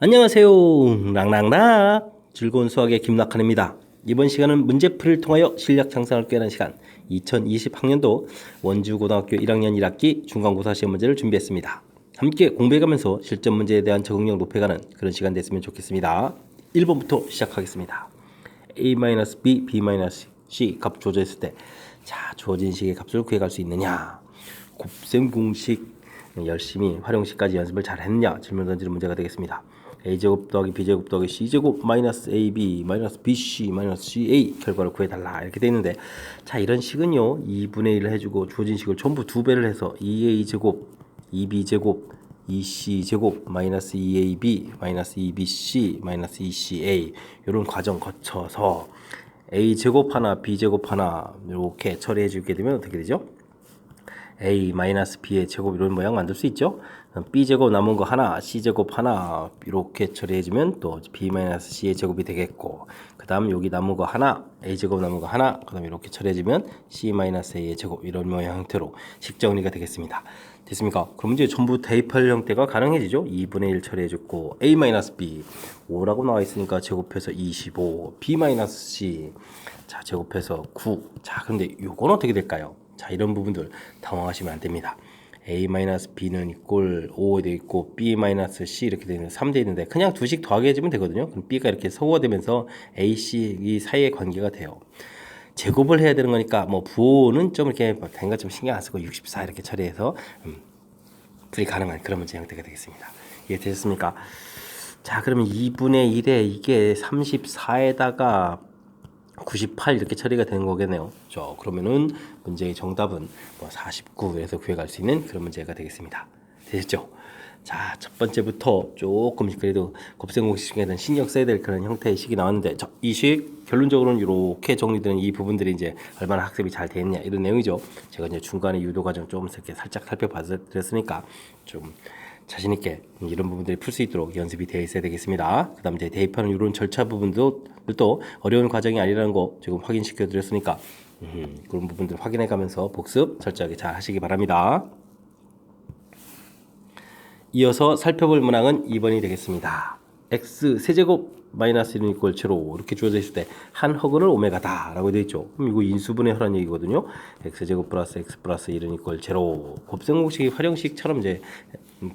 안녕하세요. 랑랑락 즐거운 수학의 김낙한입니다. 이번 시간은 문제풀이를 통하여 실력 향상을 꾀하는 시간 2020학년도 원주고등학교 1학년 1학기 중간고사 시험 문제를 준비했습니다. 함께 공부해가면서 실전 문제에 대한 적응력 높여가는 그런 시간 됐으면 좋겠습니다. 1번부터 시작하겠습니다. a-b, b-c 값 주어져 있을 때 자, 주어진 식의 값을 구해갈 수 있느냐, 곱셈 공식 열심히 활용식까지 연습을 잘 했느냐 질문 던지는 문제가 되겠습니다. a제곱 더하기 b제곱 더하기 c제곱 마이너스 ab 마이너스 bc 마이너스 ca 결과를 구해달라 이렇게 돼 있는데, 자, 이런 식은요 2분의 1을 해주고 주어진 식을 전부 2배를 해서 2a제곱 2b제곱 2c제곱 마이너스 2ab 마이너스 2bc 마이너스 2ca 이런 과정 거쳐서 a제곱 하나 b제곱 하나 이렇게 처리해 주게 되면 어떻게 되죠? a 마이너스 b의 제곱 이런 모양 만들 수 있죠. b제곱 남은 거 하나, c제곱 하나 이렇게 처리해주면 또 b 마이너스 c의 제곱이 되겠고, 그 다음 여기 남은 거 하나, a제곱 남은 거 하나, 그 다음 이렇게 처리해주면 c 마이너스 a의 제곱 이런 모양 형태로 식 정리가 되겠습니다. 됐습니까? 그럼 이제 전부 대입할 형태가 가능해지죠. 2분의 1 처리해줬고 a 마이너스 b 5라고 나와 있으니까 제곱해서 25, b 마이너스 c 자 제곱해서 9. 자 근데 이건 어떻게 될까요? 자, 이런 부분들 당황하시면 안 됩니다. a-b는 이꼴 5돼 있고 b-c 이렇게 되는 3돼 있는데 그냥 두식 더하게 해주면 되거든요. 그럼 b가 이렇게 소거되면서 a, c 이 사이의 관계가 돼요. 제곱을 해야 되는 거니까 뭐 부호는 좀 이렇게 된가 좀 신경 안 쓰고 64 이렇게 처리해서 풀이 가능한 그런 문제 형태가 되겠습니다. 이해되셨습니까? 자, 그러면 2분의 1에 이게 34에다가 98 이렇게 처리가 되는 거겠네요. 그러면은 문제의 정답은 뭐 49에서 구해갈 수 있는 그런 문제가 되겠습니다. 되셨죠? 자, 첫 번째부터 조금 그래도 곱셈 공식에 대한 신경 써야 될 그런 형태의 식이 나왔는데, 이 식 결론적으로는 이렇게 정리되는 이 부분들이 이제 얼마나 학습이 잘 되었냐 이런 내용이죠. 제가 이제 중간에 유도 과정 좀 이렇게 살짝 살펴봤으니까 좀 자신 있게 이런 부분들이 풀 수 있도록 연습이 되어 있어야 되겠습니다. 그 다음 이제 대입하는 이런 절차 부분도 또 어려운 과정이 아니라는 거 지금 확인시켜 드렸으니까 그런 부분들 확인해 가면서 복습 철저하게 잘 하시기 바랍니다. 이어서 살펴볼 문항은 2번이 되겠습니다. x 세제곱 마이너스 1은 이꼴 제로 이렇게 주어져 있을 때 한 허근은 오메가다 라고 되어 있죠. 그럼 이거 인수분해 하라는 얘기거든요. x제곱 플러스 x 플러스 1은 이꼴 제로 곱셈 공식이 활용식처럼 이제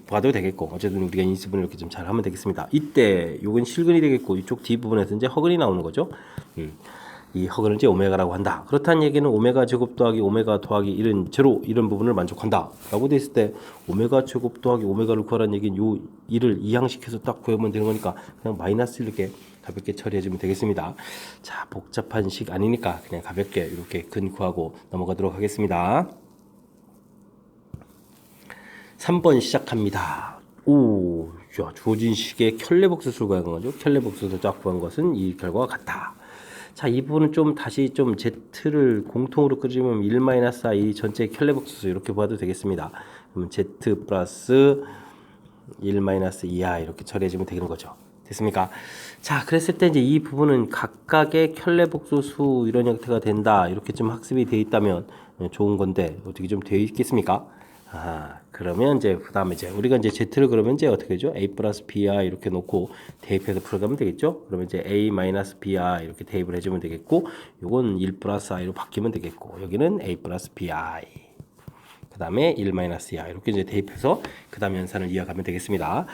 봐도 되겠고, 어쨌든 우리가 인수분해 이렇게 좀 잘 하면 되겠습니다. 이때 요건 실근이 되겠고 이쪽 뒷부분에서 이제 허근이 나오는 거죠. 이 허근을 이제 오메가라고 한다. 그렇다는 얘기는 오메가 제곱 더하기 오메가 더하기 1은 제로 이런 부분을 만족한다 라고 돼 있을 때 오메가 제곱 더하기 오메가를 구하라는 얘기는 요 1을 이항식해서 딱 구하면 되는 거니까 그냥 마이너스 이렇게 가볍게 처리해주면 되겠습니다. 자, 복잡한 식 아니니까 그냥 가볍게 이렇게 근 구하고 넘어가도록 하겠습니다. 3번 시작합니다. 오, 야, 주어진 식의 켤레복수수를 구한 거죠. 켤레복수수를 쫙 구한 것은 이 결과가 같다. 자, 이 부분은 좀 다시 좀 Z를 공통으로 끄집으면 1-i 이 전체 켤레복수수 이렇게 봐도 되겠습니다. 그러면 Z 플러스 1-2i 이렇게 처리해주면 되는 거죠. 됐습니까? 자, 그랬을 때 이제 이 부분은 각각의 켤레복수수 이런 형태가 된다 이렇게 좀 학습이 되어 있다면 좋은 건데 어떻게 좀 되어 있겠습니까? 그러면 이제 그 다음에 이제 우리가 이제 Z를 그러면 이제 어떻게 되죠? A 플러스 Br 이렇게 놓고 대입해서 풀어가면 되겠죠? 그러면 이제 A 마이너스 Br 이렇게 대입을 해주면 되겠고, 요건 1 플러스 I로 바뀌면 되겠고, 여기는 A 플러스 BI 그 다음에 1 마이너스 I 이렇게 이제 대입해서 그 다음 연산을 이어가면 되겠습니다.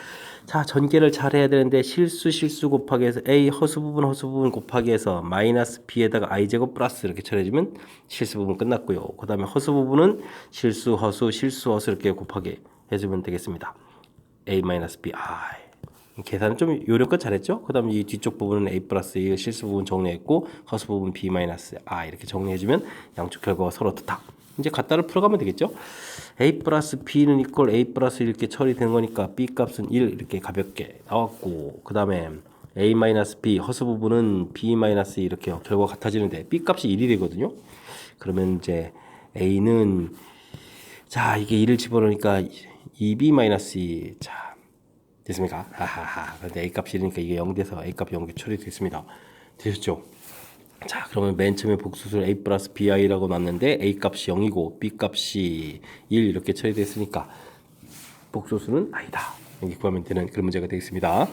자, 전개를 잘 해야 되는데 실수 곱하기 해서 A 허수 부분 곱하기 해서 마이너스 B에다가 I제곱 플러스 이렇게 처리해주면 실수 부분 끝났고요. 그 다음에 허수 부분은 실수 허수 이렇게 곱하기 해주면 되겠습니다. A 마이너스 B I 계산은 좀 요령껏 잘했죠? 그 다음에 이 뒤쪽 부분은 A 플러스 이 실수 부분 정리했고 허수 부분 B 마이너스 I 이렇게 정리해주면 양쪽 결과가 서로 좋다. 이제 갖다를 풀어가면 되겠죠. A 플러스 B는 이꼴 A 플러스 이렇게 처리되는 거니까 B 값은 1 이렇게 가볍게 나왔고, 그 다음에 A 마이너스 B 허수 부분은 B 마이너스 이렇게 결과가 같아지는데 B 값이 1이 되거든요. 그러면 이제 A는 자 이게 1을 집어넣으니까 2B 마이너스 2 자 됐습니까? 하하하. 근데 A 값이 1이니까 이게 0 돼서 A 값이 0이 처리됐습니다. 되셨죠? 자, 그러면 맨 처음에 복수수를 A 플러스 BI라고 놨는데 A 값이 0이고 B 값이 1 이렇게 처리됐으니까 복수수는 아니다. 여기 구하면 되는 그런 문제가 되겠습니다.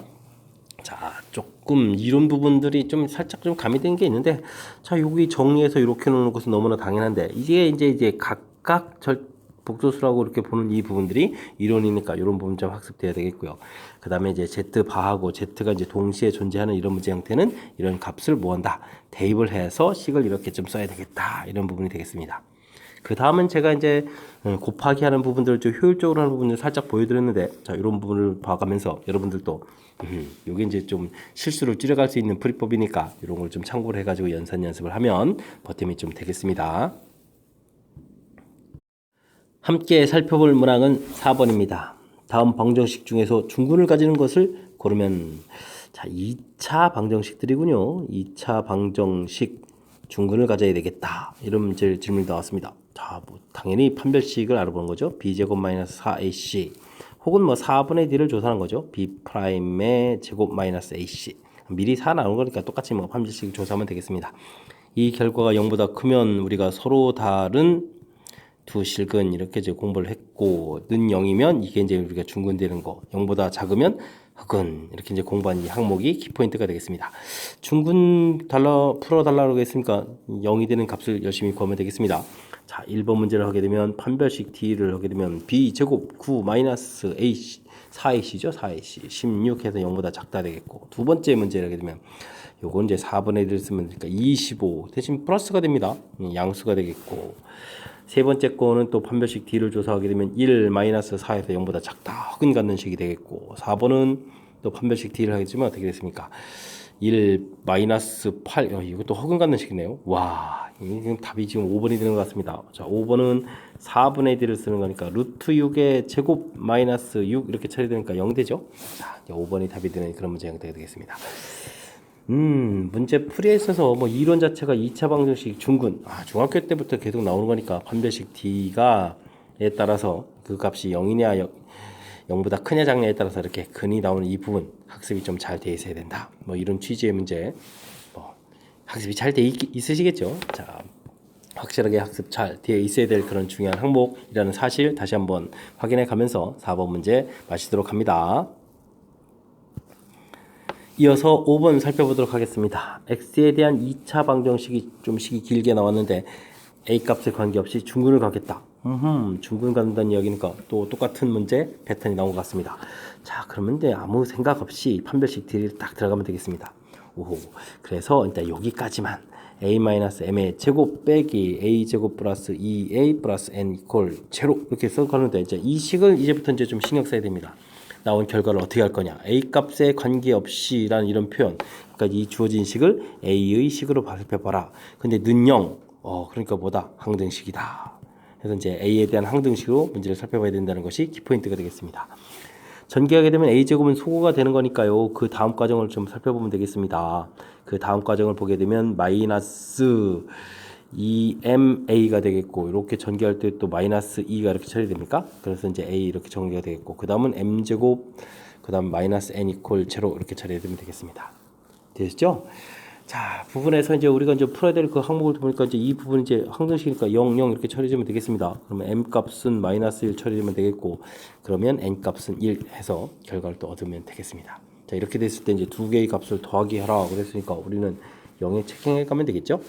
자, 조금 이론 부분들이 좀 살짝 좀 가미된 게 있는데, 자, 여기 정리해서 이렇게 놓는 것은 너무나 당연한데, 이제 각각 복소수라고 이렇게 보는 이 부분들이 이론이니까 이런 부분 좀 학습돼야 되겠고요. 그 다음에 이제 Z바하고 Z가 이제 동시에 존재하는 이런 문제 형태는 이런 값을 뭐한다? 대입을 해서 식을 이렇게 좀 써야 되겠다. 이런 부분이 되겠습니다. 그 다음은 제가 이제 곱하기 하는 부분들을 좀 효율적으로 하는 부분을 살짝 보여드렸는데, 자, 이런 부분을 봐가면서 여러분들도 요게 이제 좀 실수를 줄여갈 수 있는 풀이법이니까 이런 걸 좀 참고를 해가지고 연습을 하면 보탬이 좀 되겠습니다. 함께 살펴볼 문항은 4번입니다. 다음 방정식 중에서 중근을 가지는 것을 고르면, 자, 2차 방정식들이군요. 2차 방정식 중근을 가져야 되겠다. 이런 문제 질문이 나왔습니다. 자, 뭐 당연히 판별식을 알아보는 거죠. b제곱 마이너스 4ac 혹은 뭐 4분의 d를 조사하는 거죠. b'의 제곱 마이너스 ac. 미리 4 나오는 거니까 똑같이 뭐 판별식을 조사하면 되겠습니다. 이 결과가 0보다 크면 우리가 서로 다른 두 식은 이렇게 이제 공부를 했고, 는 0이면 이게 이제 우리가 중근되는 거, 0보다 작으면 흑은, 이렇게 이제 공부한 이 항목이 키포인트가 되겠습니다. 중근 풀어달라고 했으니까 0이 되는 값을 열심히 구하면 되겠습니다. 자, 1번 문제를 하게 되면 판별식 D를 하게 되면 B제곱 9 마이너스 AC 4AC죠. 4AC 16 해서 0보다 작다 되겠고, 두 번째 문제를 하게 되면 요건 이제 4분의 1을 쓰면 되니까 25 대신 플러스가 됩니다. 양수가 되겠고, 세 번째 거는 또 판별식 D를 조사하게 되면 1 마이너스 4에서 0보다 작다 흑은 갖는 식이 되겠고, 4번은 또 판별식 D를 하겠지만 어떻게 됐습니까? 1 마이너스 8 이것도 흑은 갖는 식이네요. 와, 이건 답이 지금 5번이 되는 것 같습니다. 자, 5번은 4분의 D를 쓰는 거니까 루트 6의 제곱 마이너스 6 이렇게 처리되니까 0 되죠. 자, 5번이 답이 되는 그런 문제 형태가 되겠습니다. 문제 풀이에 있어서 뭐 이론 자체가 2차 방정식 중근, 중학교 때부터 계속 나오는 거니까 판별식 D가에 따라서 그 값이 0이냐 0보다 크냐 작냐에 따라서 이렇게 근이 나오는 이 부분 학습이 좀 잘 돼 있어야 된다. 뭐 이런 취지의 문제, 뭐 학습이 잘 돼 있으시겠죠. 자, 확실하게 학습 잘 되어 있어야 될 그런 중요한 항목이라는 사실 다시 한번 확인해 가면서 4번 문제 마치도록 합니다. 이어서 5번 살펴보도록 하겠습니다. x에 대한 2차 방정식이 좀 식이 길게 나왔는데 a 값에 관계없이 중근을 가겠다. 중근 간다는 이야기니까 또 똑같은 문제 패턴이 나온 것 같습니다. 자, 그러면 이제 아무 생각 없이 판별식 D를 딱 들어가면 되겠습니다. 오호. 그래서 일단 여기까지만 a-m의 제곱 빼기 a제곱 플러스 2a 플러스 n 이퀄 제로 이렇게 써가는데, 이제 이 식을 이제부터 이제 좀 신경 써야 됩니다. 나온 결과를 어떻게 할 거냐. A 값에 관계없이라는 이런 표현. 그러니까 이 주어진 식을 A의 식으로 살펴봐라. 근데 는 0. 그러니까 뭐다? 항등식이다. 그래서 이제 A에 대한 항등식으로 문제를 살펴봐야 된다는 것이 키포인트가 되겠습니다. 전개하게 되면 A제곱은 소거가 되는 거니까요. 그 다음 과정을 좀 살펴보면 되겠습니다. 그 다음 과정을 보게 되면 마이너스 2ma가 되겠고, 이렇게 전개할 때 또 마이너스 2가 이렇게 처리됩니까? 그래서 이제 a 이렇게 전개가 되겠고, 그 다음은 m제곱, 그 다음 마이너스 n 이퀄 제로 이렇게 처리되면 되겠습니다. 되셨죠? 자, 부분에서 이제 우리가 이제 풀어야 될 그 항목을 보니까 이제 이 부분 이제 항등식이니까 0, 0 이렇게 처리되면 되겠습니다. 그러면 m 값은 마이너스 1 처리되면 되겠고, 그러면 n 값은 1 해서 결과를 또 얻으면 되겠습니다. 자, 이렇게 됐을 때 이제 두 개의 값을 더하기 하라 그랬으니까 우리는 0에 체킹해 가면 되겠죠?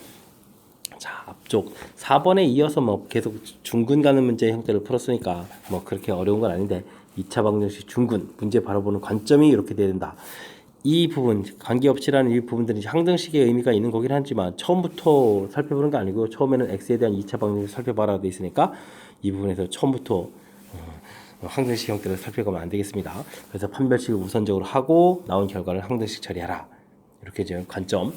자, 앞쪽 4번에 이어서 뭐 계속 중근 가는 문제 형태를 풀었으니까 뭐 그렇게 어려운 건 아닌데, 2차 방정식 중근 문제 바라보는 관점이 이렇게 돼야 된다. 이 부분 관계없이라는 이 부분들이 항등식의 의미가 있는 거긴 하지만 처음부터 살펴보는 게 아니고, 처음에는 x에 대한 2차 방정식 살펴봐라 돼 있으니까 이 부분에서 처음부터 항등식 형태를 살펴가면 안 되겠습니다. 그래서 판별식을 우선적으로 하고 나온 결과를 항등식 처리하라. 이렇게 이제 관점.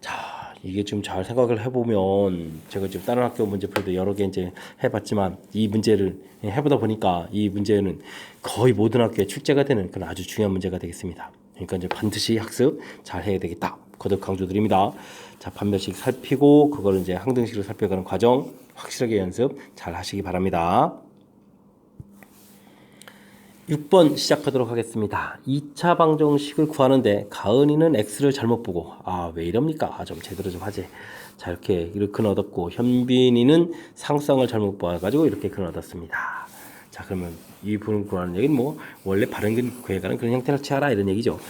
자, 이게 좀 잘 생각을 해보면, 제가 지금 다른 학교 문제 풀도 여러 개 이제 해봤지만 이 문제를 해보다 보니까 이 문제는 거의 모든 학교에 출제가 되는 그런 아주 중요한 문제가 되겠습니다. 그러니까 이제 반드시 학습 잘 해야 되겠다. 거듭 강조드립니다. 자, 판별식 살피고 그걸 이제 항등식으로 살펴가는 과정 확실하게 연습 잘 하시기 바랍니다. 6번 시작하도록 하겠습니다. 2차 방정식을 구하는데 가은이는 x를 잘못 보고, 왜 이럽니까? 좀 제대로 좀 하지. 자, 이렇게 근 얻었고, 현빈이는 상수항을 잘못 봐가지고 이렇게 근 얻었습니다. 자, 그러면 이 부분 구하는 얘기는 뭐 원래 바른 근 구해가는 그런 형태를 취하라 이런 얘기죠.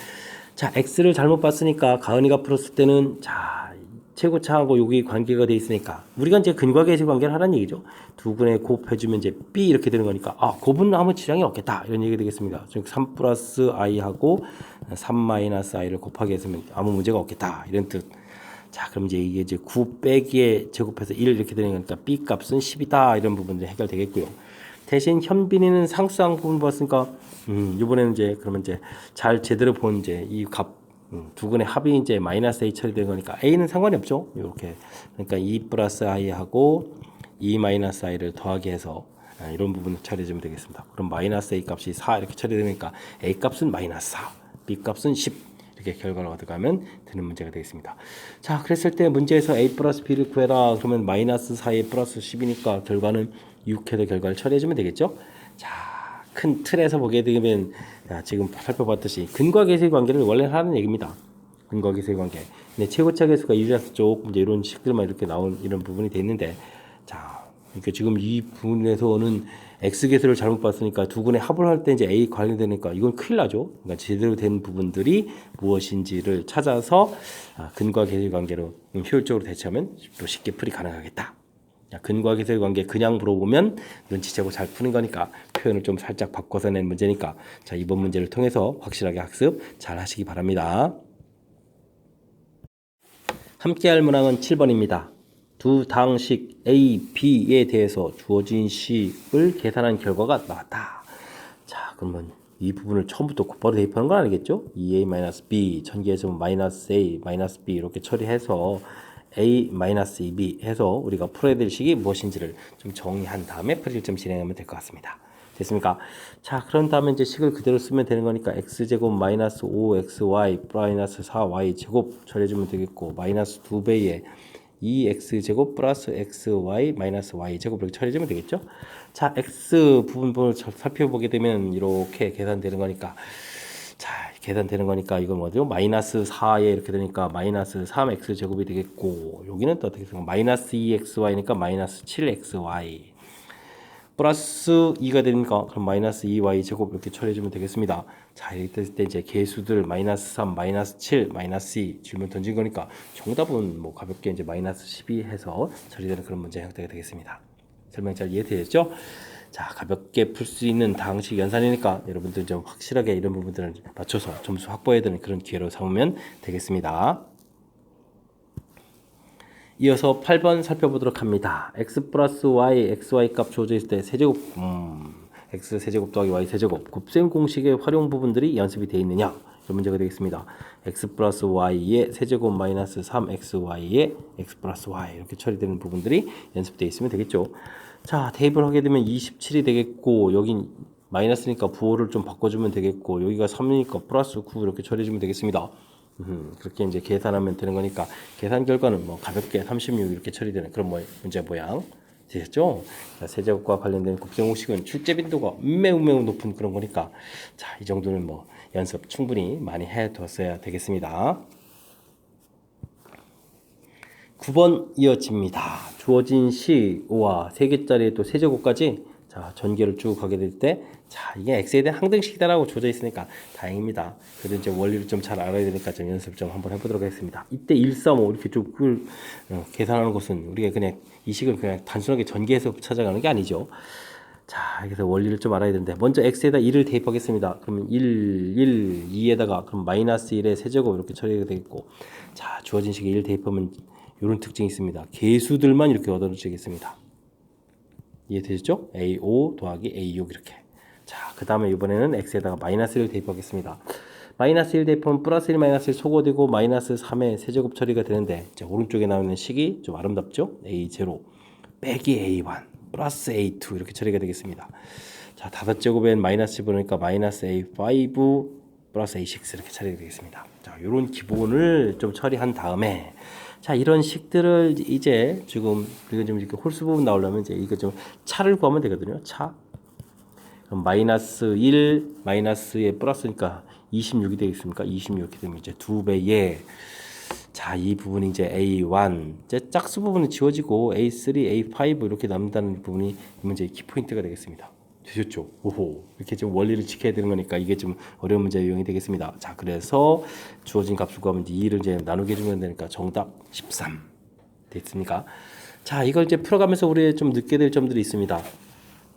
자, x를 잘못 봤으니까 가은이가 풀었을 때는 자, 최고차하고 여기 관계가 돼 있으니까 우리가 이제 근과 계수 관계를 하라는 얘기죠. 두 분의 곱해주면 이제 b 이렇게 되는 거니까 곱은 아무 지장이 없겠다 이런 얘기 되겠습니다. 즉 3 플러스 i하고 3 마이너스 i를 곱하게 했으면 아무 문제가 없겠다 이런 뜻. 자, 그럼 이제 이게 9 빼기에 제곱해서 1 이렇게 되는 거니까 b 값은 10이다 이런 부분들이 해결되겠고요. 대신 현빈이는 상수항 부분 봤으니까 이번에는 이제 그러면 이제 잘 제대로 본 이제 이 값 두 근의 합이 이제 마이너스 a 처리된 거니까 a는 상관이 없죠. 이렇게 그러니까 2 플러스 i하고 2 마이너스 i를 더하게 해서 이런 부분을 처리해주면 되겠습니다. 그럼 마이너스 a 값이 4 이렇게 처리되니까 a 값은 마이너스 4, b 값은 10 이렇게 결과를 얻어가면 되는 문제가 되겠습니다. 자, 그랬을 때 문제에서 a 플러스 b를 구해라 그러면 마이너스 4에 플러스 10이니까 결과는 6회의 결과를 처리해주면 되겠죠. 자, 큰 틀에서 보게 되면 지금 살펴봤듯이 근과 계수의 관계를 원래 하는 얘기입니다. 근과 계수의 관계. 근데 최고차 계수가 1이라서 조금 이제 이런 식들만 이렇게 나온 이런 부분이 돼 있는데, 자, 그러니까 지금 이 부분에서는 x 계수를 잘못 봤으니까 두 분의 합을 할 때 이제 a 관련되니까 이건 큰일 나죠. 그러니까 제대로 된 부분들이 무엇인지를 찾아서 근과 계수의 관계로 효율적으로 대처하면 또 쉽게 풀이 가능하겠다. 근과 계수의 관계 그냥 물어보면 눈치채고 잘 푸는 거니까 표현을 좀 살짝 바꿔서 낸 문제니까 자, 이번 문제를 통해서 확실하게 학습 잘 하시기 바랍니다. 함께할 문항은 7번입니다. 두 당식 A, B에 대해서 주어진 식을 계산한 결과가 나왔다. 자, 그러면 이 부분을 처음부터 곧바로 대입하는 건 아니겠죠? 2A-B 전개해서 -A, -B 이렇게 처리해서 A-2B 해서 우리가 풀어야 될 식이 무엇인지를 좀 정의한 다음에 풀이를 좀 진행하면 될 것 같습니다. 됐습니까? 자, 그런 다음에 이제 식을 그대로 쓰면 되는 거니까 x제곱 마이너스 5xy 플러스 4y 제곱 처리해주면 되겠고 마이너스 2배의 2x제곱 플러스 xy 마이너스 y 제곱 이렇게 처리해주면 되겠죠? 자, x 부분을 살펴보게 되면 이렇게 계산되는 거니까 자, 계산되는 거니까 이건 뭐죠? 마이너스 4에 이렇게 되니까 마이너스 3x 제곱이 되겠고 여기는 또 어떻게 생각? 마이너스 2xy니까 마이너스 7xy 플러스 2가 되니까 그럼 마이너스 2y 제곱 이렇게 처리해주면 되겠습니다. 자, 이렇게 됐을 때 이제 개수들 마이너스 3, 마이너스 7, 마이너스 2 질문 던진 거니까 정답은 뭐 가볍게 이제 마이너스 12 해서 처리되는 그런 문제 형태가 되겠습니다. 설명 잘 이해되셨죠? 자, 가볍게 풀 수 있는 당식 연산이니까 여러분들 좀 확실하게 이런 부분들을 맞춰서 점수 확보해야 되는 그런 기회로 삼으면 되겠습니다. 이어서 8번 살펴보도록 합니다. x 플러스 y, xy 값 주어져 있을 때 세제곱, x 세제곱 더하기 y 세제곱, 곱셈 공식의 활용 부분들이 연습이 되어 있느냐? 이런 문제가 되겠습니다. x 플러스 y의 세제곱 마이너스 3xy의 x 플러스 y 이렇게 처리되는 부분들이 연습되어 있으면 되겠죠. 자, 대입을 하게 되면 27이 되겠고 여긴 마이너스니까 부호를 좀 바꿔주면 되겠고 여기가 3이니까 플러스 9 이렇게 처리해주면 되겠습니다. 그렇게 이제 계산하면 되는 거니까 계산 결과는 뭐 가볍게 36 이렇게 처리되는 그런 문제 모양 되셨죠? 자, 세제곱과 관련된 곱셈 공식은 출제 빈도가 매우 높은 그런 거니까 자, 이 정도는 뭐 연습 충분히 많이 해뒀어야 되겠습니다. 9번 이어집니다. 주어진 식과 3개짜리 또 세제곱까지 자, 전개를 쭉 가게 될 때 자, 이게 x에 대한 항등식이다라고 주어져 있으니까 다행입니다. 그래도 이제 원리를 좀 잘 알아야 되니까 좀 연습 좀 한번 해보도록 하겠습니다. 이때 1, 3, 5 이렇게 쭉 계산하는 것은 우리가 그냥 이 식을 그냥 단순하게 전개해서 찾아가는 게 아니죠. 자, 그래서 원리를 좀 알아야 되는데 먼저 x에다 1을 대입하겠습니다. 그러면 1, 2에다가 그럼 마이너스 1의 세제곱 이렇게 처리가 되겠고 자, 주어진 식에 1 대입하면 이런 특징이 있습니다. 개수들만 이렇게 얻어지겠습니다. 이해되셨죠? A5 더하기 A6 이렇게. 자, 그 다음에 이번에는 x에다가 마이너스 1을 대입하겠습니다. 마이너스 1 대입하면 플러스 1 마이너스 1 소거되고 마이너스 3의 세제곱 처리가 되는데 자, 오른쪽에 나오는 식이 좀 아름답죠? A0 빼기 A1 플러스 A2 이렇게 처리가 되겠습니다. 자, 5제곱엔 마이너스 집어넣으니까 마이너스 A5 플러스 A6 이렇게 처리가 되겠습니다. 자, 이런 기본을 좀 처리한 다음에 자, 이런 식들을 이제 지금 우리가 좀 이렇게 홀수 부분 나오려면 이제 이거 좀 차를 구하면 되거든요. 차. 그럼 마이너스 1 마이너스에 플러스니까 26이 되겠습니까? 26 이렇게 되면 이제 2배에 자, 이 부분이 이제 A1 이제 짝수 부분은 지워지고 A3, A5 이렇게 남는다는 부분이 이 문제의 키포인트가 되겠습니다. 되셨죠? 오호. 이렇게 좀 원리를 지켜야 되는 거니까 이게 좀 어려운 문제 유형이 되겠습니다. 자, 그래서 주어진 값을 구하면 2를 이제 나누게 해주면 되니까 정답 13 됐습니까? 자, 이걸 이제 풀어가면서 우리 좀 느끼게 될 점들이 있습니다.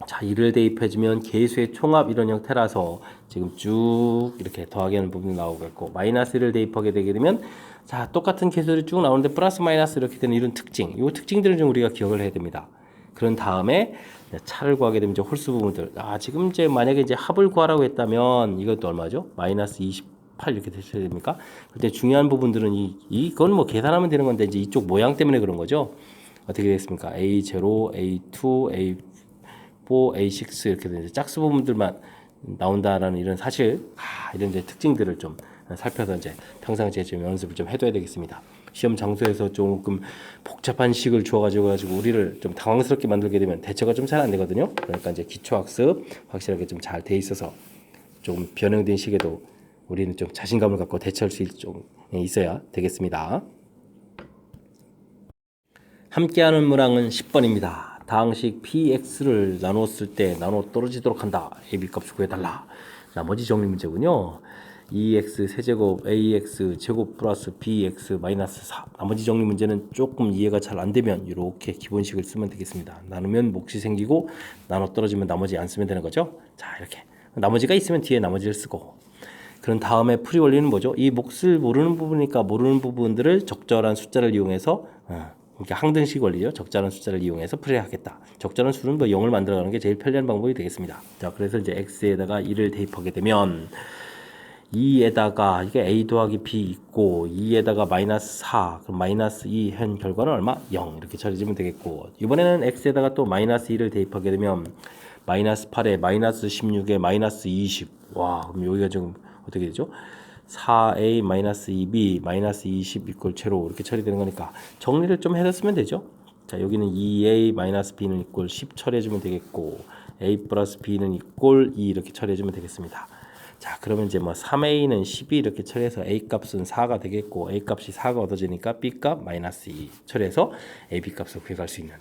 자, 1을 대입해주면 계수의 총합 이런 형태라서 지금 쭉 이렇게 더하기 하는 부분이 나오고 있고, 마이너스 1을 대입하게 되게 되면 자, 똑같은 계수들이 쭉 나오는데 플러스 마이너스 이렇게 되는 이런 특징, 이 특징들을 좀 우리가 기억을 해야 됩니다. 그런 다음에 차를 구하게 되면 이제 홀수 부분들. 지금 이제 만약에 이제 합을 구하라고 했다면 이것도 얼마죠? 마이너스 28 이렇게 되셔야 됩니까? 근데 중요한 부분들은 이건 뭐 계산하면 되는 건데 이제 이쪽 모양 때문에 그런 거죠. 어떻게 되겠습니까? A0, A2, A4, A6 이렇게 되는 짝수 부분들만 나온다라는 이런 사실, 이런 이제 특징들을 좀 살펴서 이제 평상시에 좀 연습을 좀 해둬야 되겠습니다. 시험 장소에서 조금 복잡한 식을 주어가지고 우리를 좀 당황스럽게 만들게 되면 대처가 좀 잘 안 되거든요. 그러니까 이제 기초학습 확실하게 좀 잘 돼 있어서 좀 변형된 식에도 우리는 좀 자신감을 갖고 대처할 수 있어야 되겠습니다. 함께하는 문항은 10번입니다. 다항식 px를 나눴을 때 나눠 떨어지도록 한다. ab 값을 구해달라. 나머지 정리 문제군요. 2x 세제곱 ax 제곱 플러스 bx 마이너스 4. 나머지 정리 문제는 조금 이해가 잘 안 되면 이렇게 기본식을 쓰면 되겠습니다. 나누면 몫이 생기고 나눠 떨어지면 나머지 안 쓰면 되는 거죠. 자, 이렇게 나머지가 있으면 뒤에 나머지를 쓰고, 그런 다음에 풀이 원리는 뭐죠? 이 몫을 모르는 부분이니까 모르는 부분들을 적절한 숫자를 이용해서 그러니까 항등식 원리죠. 적절한 숫자를 이용해서 풀이를 하겠다. 적절한 수는 뭐 0을 만들어가는 게 제일 편리한 방법이 되겠습니다. 자, 그래서 이제 x에다가 2를 대입하게 되면 2에다가 이게 a 더하기 b 있고 2에다가 마이너스 4, 그럼 마이너스 2 현 결과는 얼마? 0 이렇게 처리해주면 되겠고, 이번에는 x에다가 또 마이너스 2를 대입하게 되면 마이너스 8에 마이너스 16에 마이너스 20. 와, 그럼 여기가 지금 어떻게 되죠? 4a 마이너스 2b 마이너스 20 이꼴 제로 이렇게 처리되는 거니까 정리를 좀 해서 면 되죠. 자, 여기는 2a 마이너스 b는 이꼴 10 처리해주면 되겠고, a 플러스 b는 이꼴 2 이렇게 처리해주면 되겠습니다. 자, 그러면 이제 뭐 3a는 12 이렇게 처리해서 a 값은 4가 되겠고, a 값이 4가 얻어지니까 b 값 마이너스 2 처리해서 a b 값을 구해갈 수 있는.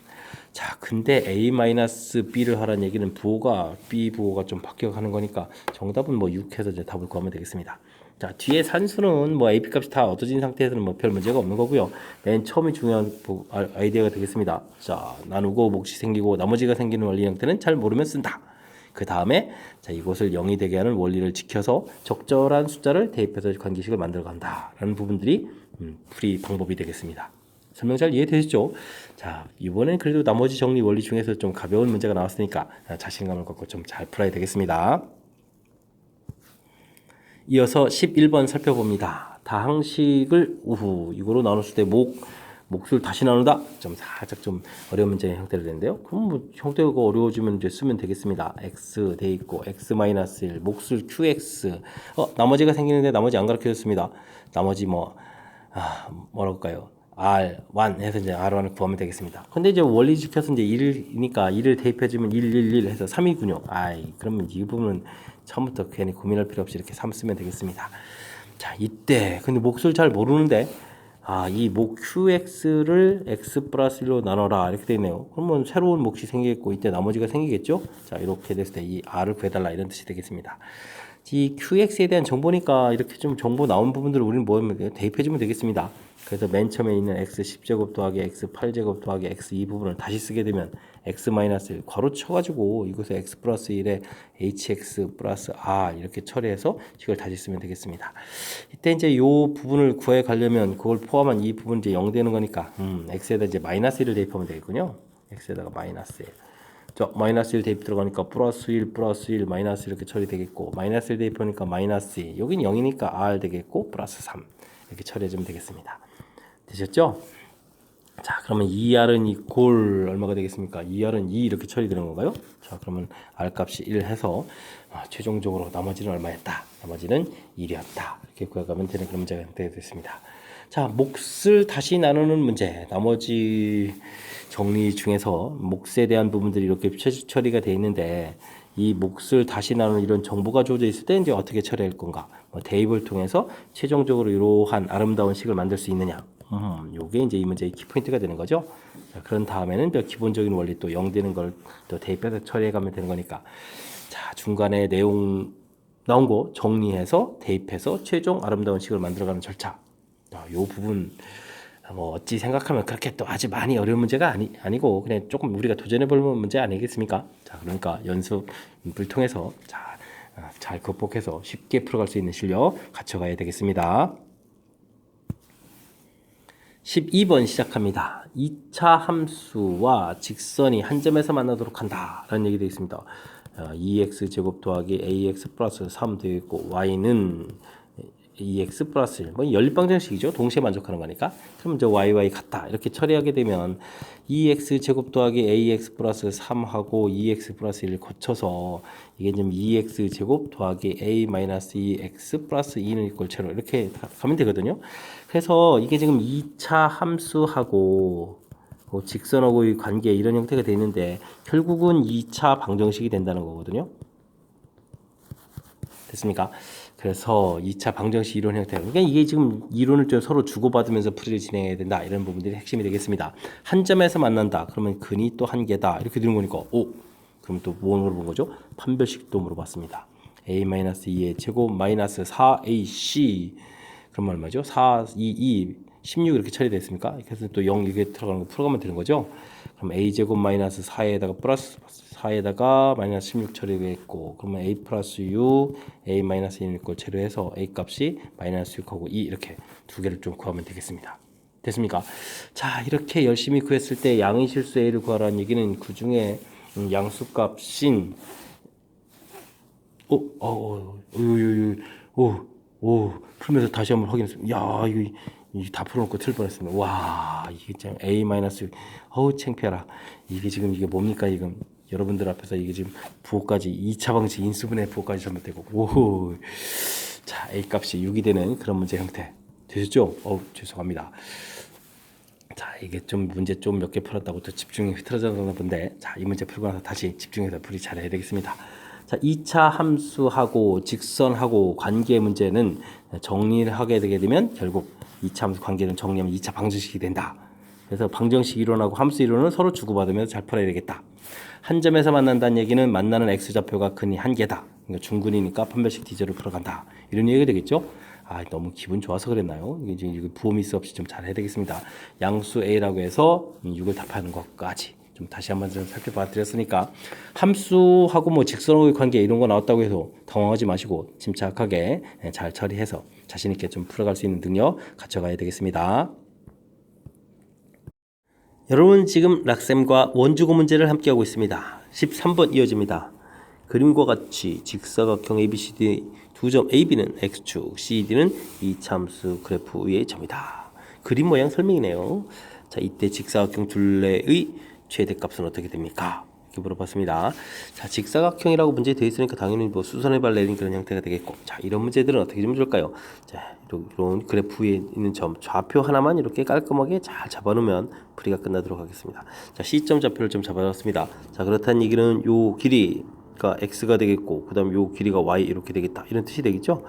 자, 근데 a 마이너스 b를 하라는 얘기는 부호가 b 부호가 좀 바뀌어가는 거니까 정답은 뭐 6해서 이제 답을 구하면 되겠습니다. 자, 뒤에 산수는 뭐 AP 값이 다 얻어진 상태에서는 뭐 별 문제가 없는 거고요. 맨 처음이 중요한 아이디어가 되겠습니다. 자, 나누고 몫이 생기고 나머지가 생기는 원리 형태는 잘 모르면 쓴다. 그 다음에 자, 이것을 0이 되게 하는 원리를 지켜서 적절한 숫자를 대입해서 관계식을 만들어 간다라는 부분들이 풀이 방법이 되겠습니다. 설명 잘 이해되시죠? 자, 이번엔 그래도 나머지 정리 원리 중에서 좀 가벼운 문제가 나왔으니까 자신감을 갖고 좀 잘 풀어야 되겠습니다. 이어서 11번 살펴봅니다. 다항식을 이거로 나눴을 때 몫을 다시 나누다 좀 살짝 좀 어려운 문제 형태로 되는데요. 그럼 뭐 형태가 어려워지면 이제 쓰면 되겠습니다. x 돼 있고 x 마이너스 1 몫을 qx 나머지가 생기는데 나머지 안 가르쳐줬습니다. 나머지 뭐랄까요? R1 해서 이제 R1을 구하면 되겠습니다. 근데 이제 원리 지켜서 이제 1이니까 1을 대입해주면 1, 1, 1 해서 3이군요. 그러면 이 부분은 처음부터 괜히 고민할 필요 없이 이렇게 3 쓰면 되겠습니다. 자, 이때 근데 몫을 잘 모르는데 이 몫 qx를 x 플러스 1로 나눠라 이렇게 되어 있네요. 그러면 새로운 몫이 생기겠고 이때 나머지가 생기겠죠. 자, 이렇게 됐을 때 이 r을 구해달라 이런 뜻이 되겠습니다. 이 qx에 대한 정보니까 이렇게 좀 정보 나온 부분들을 우리는 뭐 대입해주면 되겠습니다. 그래서 맨 처음에 있는 x 10제곱 더하기 x 8제곱 더하기 x 이 부분을 다시 쓰게 되면 x 마이너스 1 괄호 쳐가지고 이것을 x 플러스 1에 hx 플러스 r 이렇게 처리해서 이걸 다시 쓰면 되겠습니다. 이때 이제 이 부분을 구해 가려면 그걸 포함한 이 부분 이제 0 되는 거니까 x에다 이제 마이너스 1을 대입하면 되겠군요. x에다가 마이너스 1. 마이너스 1 대입 들어가니까 플러스 1 플러스 1 마이너스 이렇게 처리되겠고, 마이너스 1 대입하니까 마이너스 2 여긴 0이니까 r 되겠고 플러스 3 이렇게 처리해주면 되겠습니다. 되셨죠? 자, 그러면 2r은 이꼴 얼마가 되겠습니까? 2r은 2 이렇게 처리되는 건가요? 자, 그러면 r 값이 1 해서 최종적으로 나머지는 얼마였다? 나머지는 1이었다. 이렇게 구해가면 되는 그런 문제가 되겠습니다. 자, 몫을 다시 나누는 문제. 나머지 정리 중에서 몫에 대한 부분들이 이렇게 처리가 되어 있는데, 이 몫을 다시 나누는 이런 정보가 주어져 있을 때 이제 어떻게 처리할 건가? 대입을 통해서 최종적으로 이러한 아름다운 식을 만들 수 있느냐? 요게 이제 이 문제의 키포인트가 되는 거죠. 자, 그런 다음에는 또 기본적인 원리 또 0 되는 걸 또 대입해서 처리해 가면 되는 거니까. 자, 중간에 내용 나온 거 정리해서 대입해서 최종 아름다운 식을 만들어가는 절차. 요 부분 뭐 어찌 생각하면 그렇게 또 아주 많이 어려운 문제가 아니고 그냥 조금 우리가 도전해 볼 문제 아니겠습니까? 자, 그러니까 연습을 통해서 잘 극복해서 쉽게 풀어갈 수 있는 실력 갖춰가야 되겠습니다. 12번 시작합니다. 2차 함수와 직선이 한 점에서 만나도록 한다 라는 얘기 되어 있습니다. 2x 제곱 더하기 ax 플러스 3 되어 있고 y는 2x 플러스 1, 뭐 연립방정식이죠. 동시에 만족하는 거니까. 그럼 이제 y 같다 이렇게 처리하게 되면 2x 제곱 더하기 ax 플러스 3하고 2x 플러스 1을 거쳐서 이게 지금 2x 제곱 더하기 a 마이너스 2x 플러스 2는 이꼴 제로 이렇게 가면 되거든요. 그래서 이게 지금 2차 함수하고 직선하고의 관계 이런 형태가 되어 있는데 결국은 2차 방정식이 된다는 거거든요. 됐습니까? 그래서 2차 방정식 이론 형태. 그러니까 이게 지금 이론을 좀 서로 주고받으면서 풀이를 진행해야 된다. 이런 부분들이 핵심이 되겠습니다. 한 점에서 만난다. 그러면 근이 또 한 개다. 이렇게 되는 거니까 그럼 또 뭐 물어본 거죠? 판별식도 물어봤습니다. a-2의 제곱 마이너스 4ac 그럼 얼마죠? 4, 2, 16 이렇게 처리됐습니까? 그래서 또 0 이게 들어가는 거 풀어가면 되는 거죠. 그럼 a 제곱 마이너스 4에다가 플러스 4에다가 마이너스 16 처리됐고 그러면 a 플러스 6 a 마이너스 1 이꼴 제로해서 a 값이 마이너스 6하고 2 이렇게 두 개를 좀 구하면 되겠습니다. 됐습니까? 자, 이렇게 열심히 구했을 때 양의 실수 a를 구하라는 얘기는 그 중에 양수값인 풀면서 다시 한번 확인했습니다. 야, 이거 다 풀어놓고 틀 뻔했습니다. 와, 이게 참 a 마이너스 창피하라. 이게 지금 이게 뭡니까 지금 여러분들 앞에서 이게 지금 부호까지 2차 방식 인수분해 부호까지 잘못되고 자, a 값이 6이 되는 그런 문제 형태 되셨죠? 죄송합니다. 자, 이게 좀 문제 좀 몇 개 풀었다고 또 집중이 흐트러졌나 본데 자, 이 문제 풀고 나서 다시 집중해서 풀이 잘 해야 되겠습니다. 자, 2차 함수하고 직선하고 관계 문제는 정리를 하게 되게 되면 결국 2차 함수 관계는 정리하면 2차 방정식이 된다. 그래서 방정식 이론하고 함수 이론은 서로 주고받으면서 잘 풀어야 되겠다. 한 점에서 만난다는 얘기는 만나는 x좌표가 근이 한 개다. 그러니까 중근이니까 판별식 D제로 풀어간다. 이런 얘기가 되겠죠? 너무 기분 좋아서 그랬나요? 이게 부호 미스 없이 좀 잘 해야 되겠습니다. 양수 A라고 해서 6을 답하는 것까지 좀 다시 한번 좀 살펴봐 드렸으니까 함수하고 뭐 직선하고의 관계 이런 거 나왔다고 해서 당황하지 마시고 침착하게 잘 처리해서 자신 있게 좀 풀어갈 수 있는 능력 갖춰가야 되겠습니다. 여러분 지금 락쌤과 원주고 문제를 함께하고 있습니다. 13번 이어집니다. 그림과 같이 직사각형 ABCD 두 점 AB는 X축, CD는 이차함수 그래프 위의 점이다. 그림 모양 설명이네요. 자, 이때 직사각형 둘레의 최대값은 어떻게 됩니까? 이렇게 물어봤습니다. 자, 직사각형이라고 문제 되어 있으니까 당연히 뭐 수선의 발 내린 그런 형태가 되겠고, 자, 이런 문제들은 어떻게 좀 줄까요? 자, 이런 그래프 위에 있는 점 좌표 하나만 이렇게 깔끔하게 잘 잡아놓으면 풀이가 끝나도록 하겠습니다. 자, C점 좌표를 좀 잡아놨습니다. 자, 그렇다는 얘기는 요 길이가 X가 되겠고, 그 다음 요 길이가 Y 이렇게 되겠다. 이런 뜻이 되겠죠?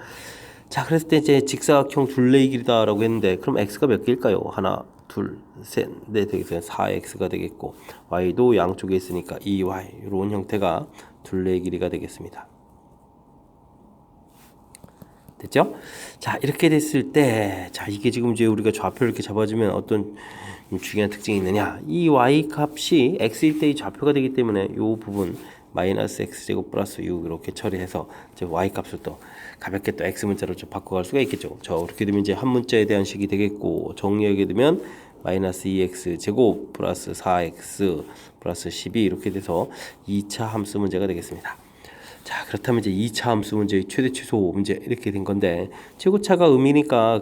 자, 그랬을 때 이제 직사각형 둘레의 길이다라고 했는데, 그럼 X가 몇 개일까요? 하나, 둘, 셋, 넷 되겠어요. 4x가 되겠고 y도 양쪽에 있으니까 2y 이런 형태가 둘레의 길이가 되겠습니다. 됐죠? 자, 이렇게 됐을 때 자, 이게 지금 이제 우리가 좌표를 이렇게 잡아주면 어떤 중요한 특징이 있느냐? 이 y 값이 x일 때의 좌표가 되기 때문에 이 부분 마이너스 x제곱 플러스 6 이렇게 처리해서 이제 y 값을 또 가볍게 또 x 문자로 좀 바꿔갈 수가 있겠죠. 자, 이렇게 되면 이제 한 문자에 대한 식이 되겠고 정리하게 되면 마이너스 2x 제곱 플러스 4x 플러스 12 이렇게 돼서 2차 함수 문제가 되겠습니다. 자, 그렇다면 이제 2차 함수 문제의 최대 최소 문제 이렇게 된 건데 최고차가 음이니까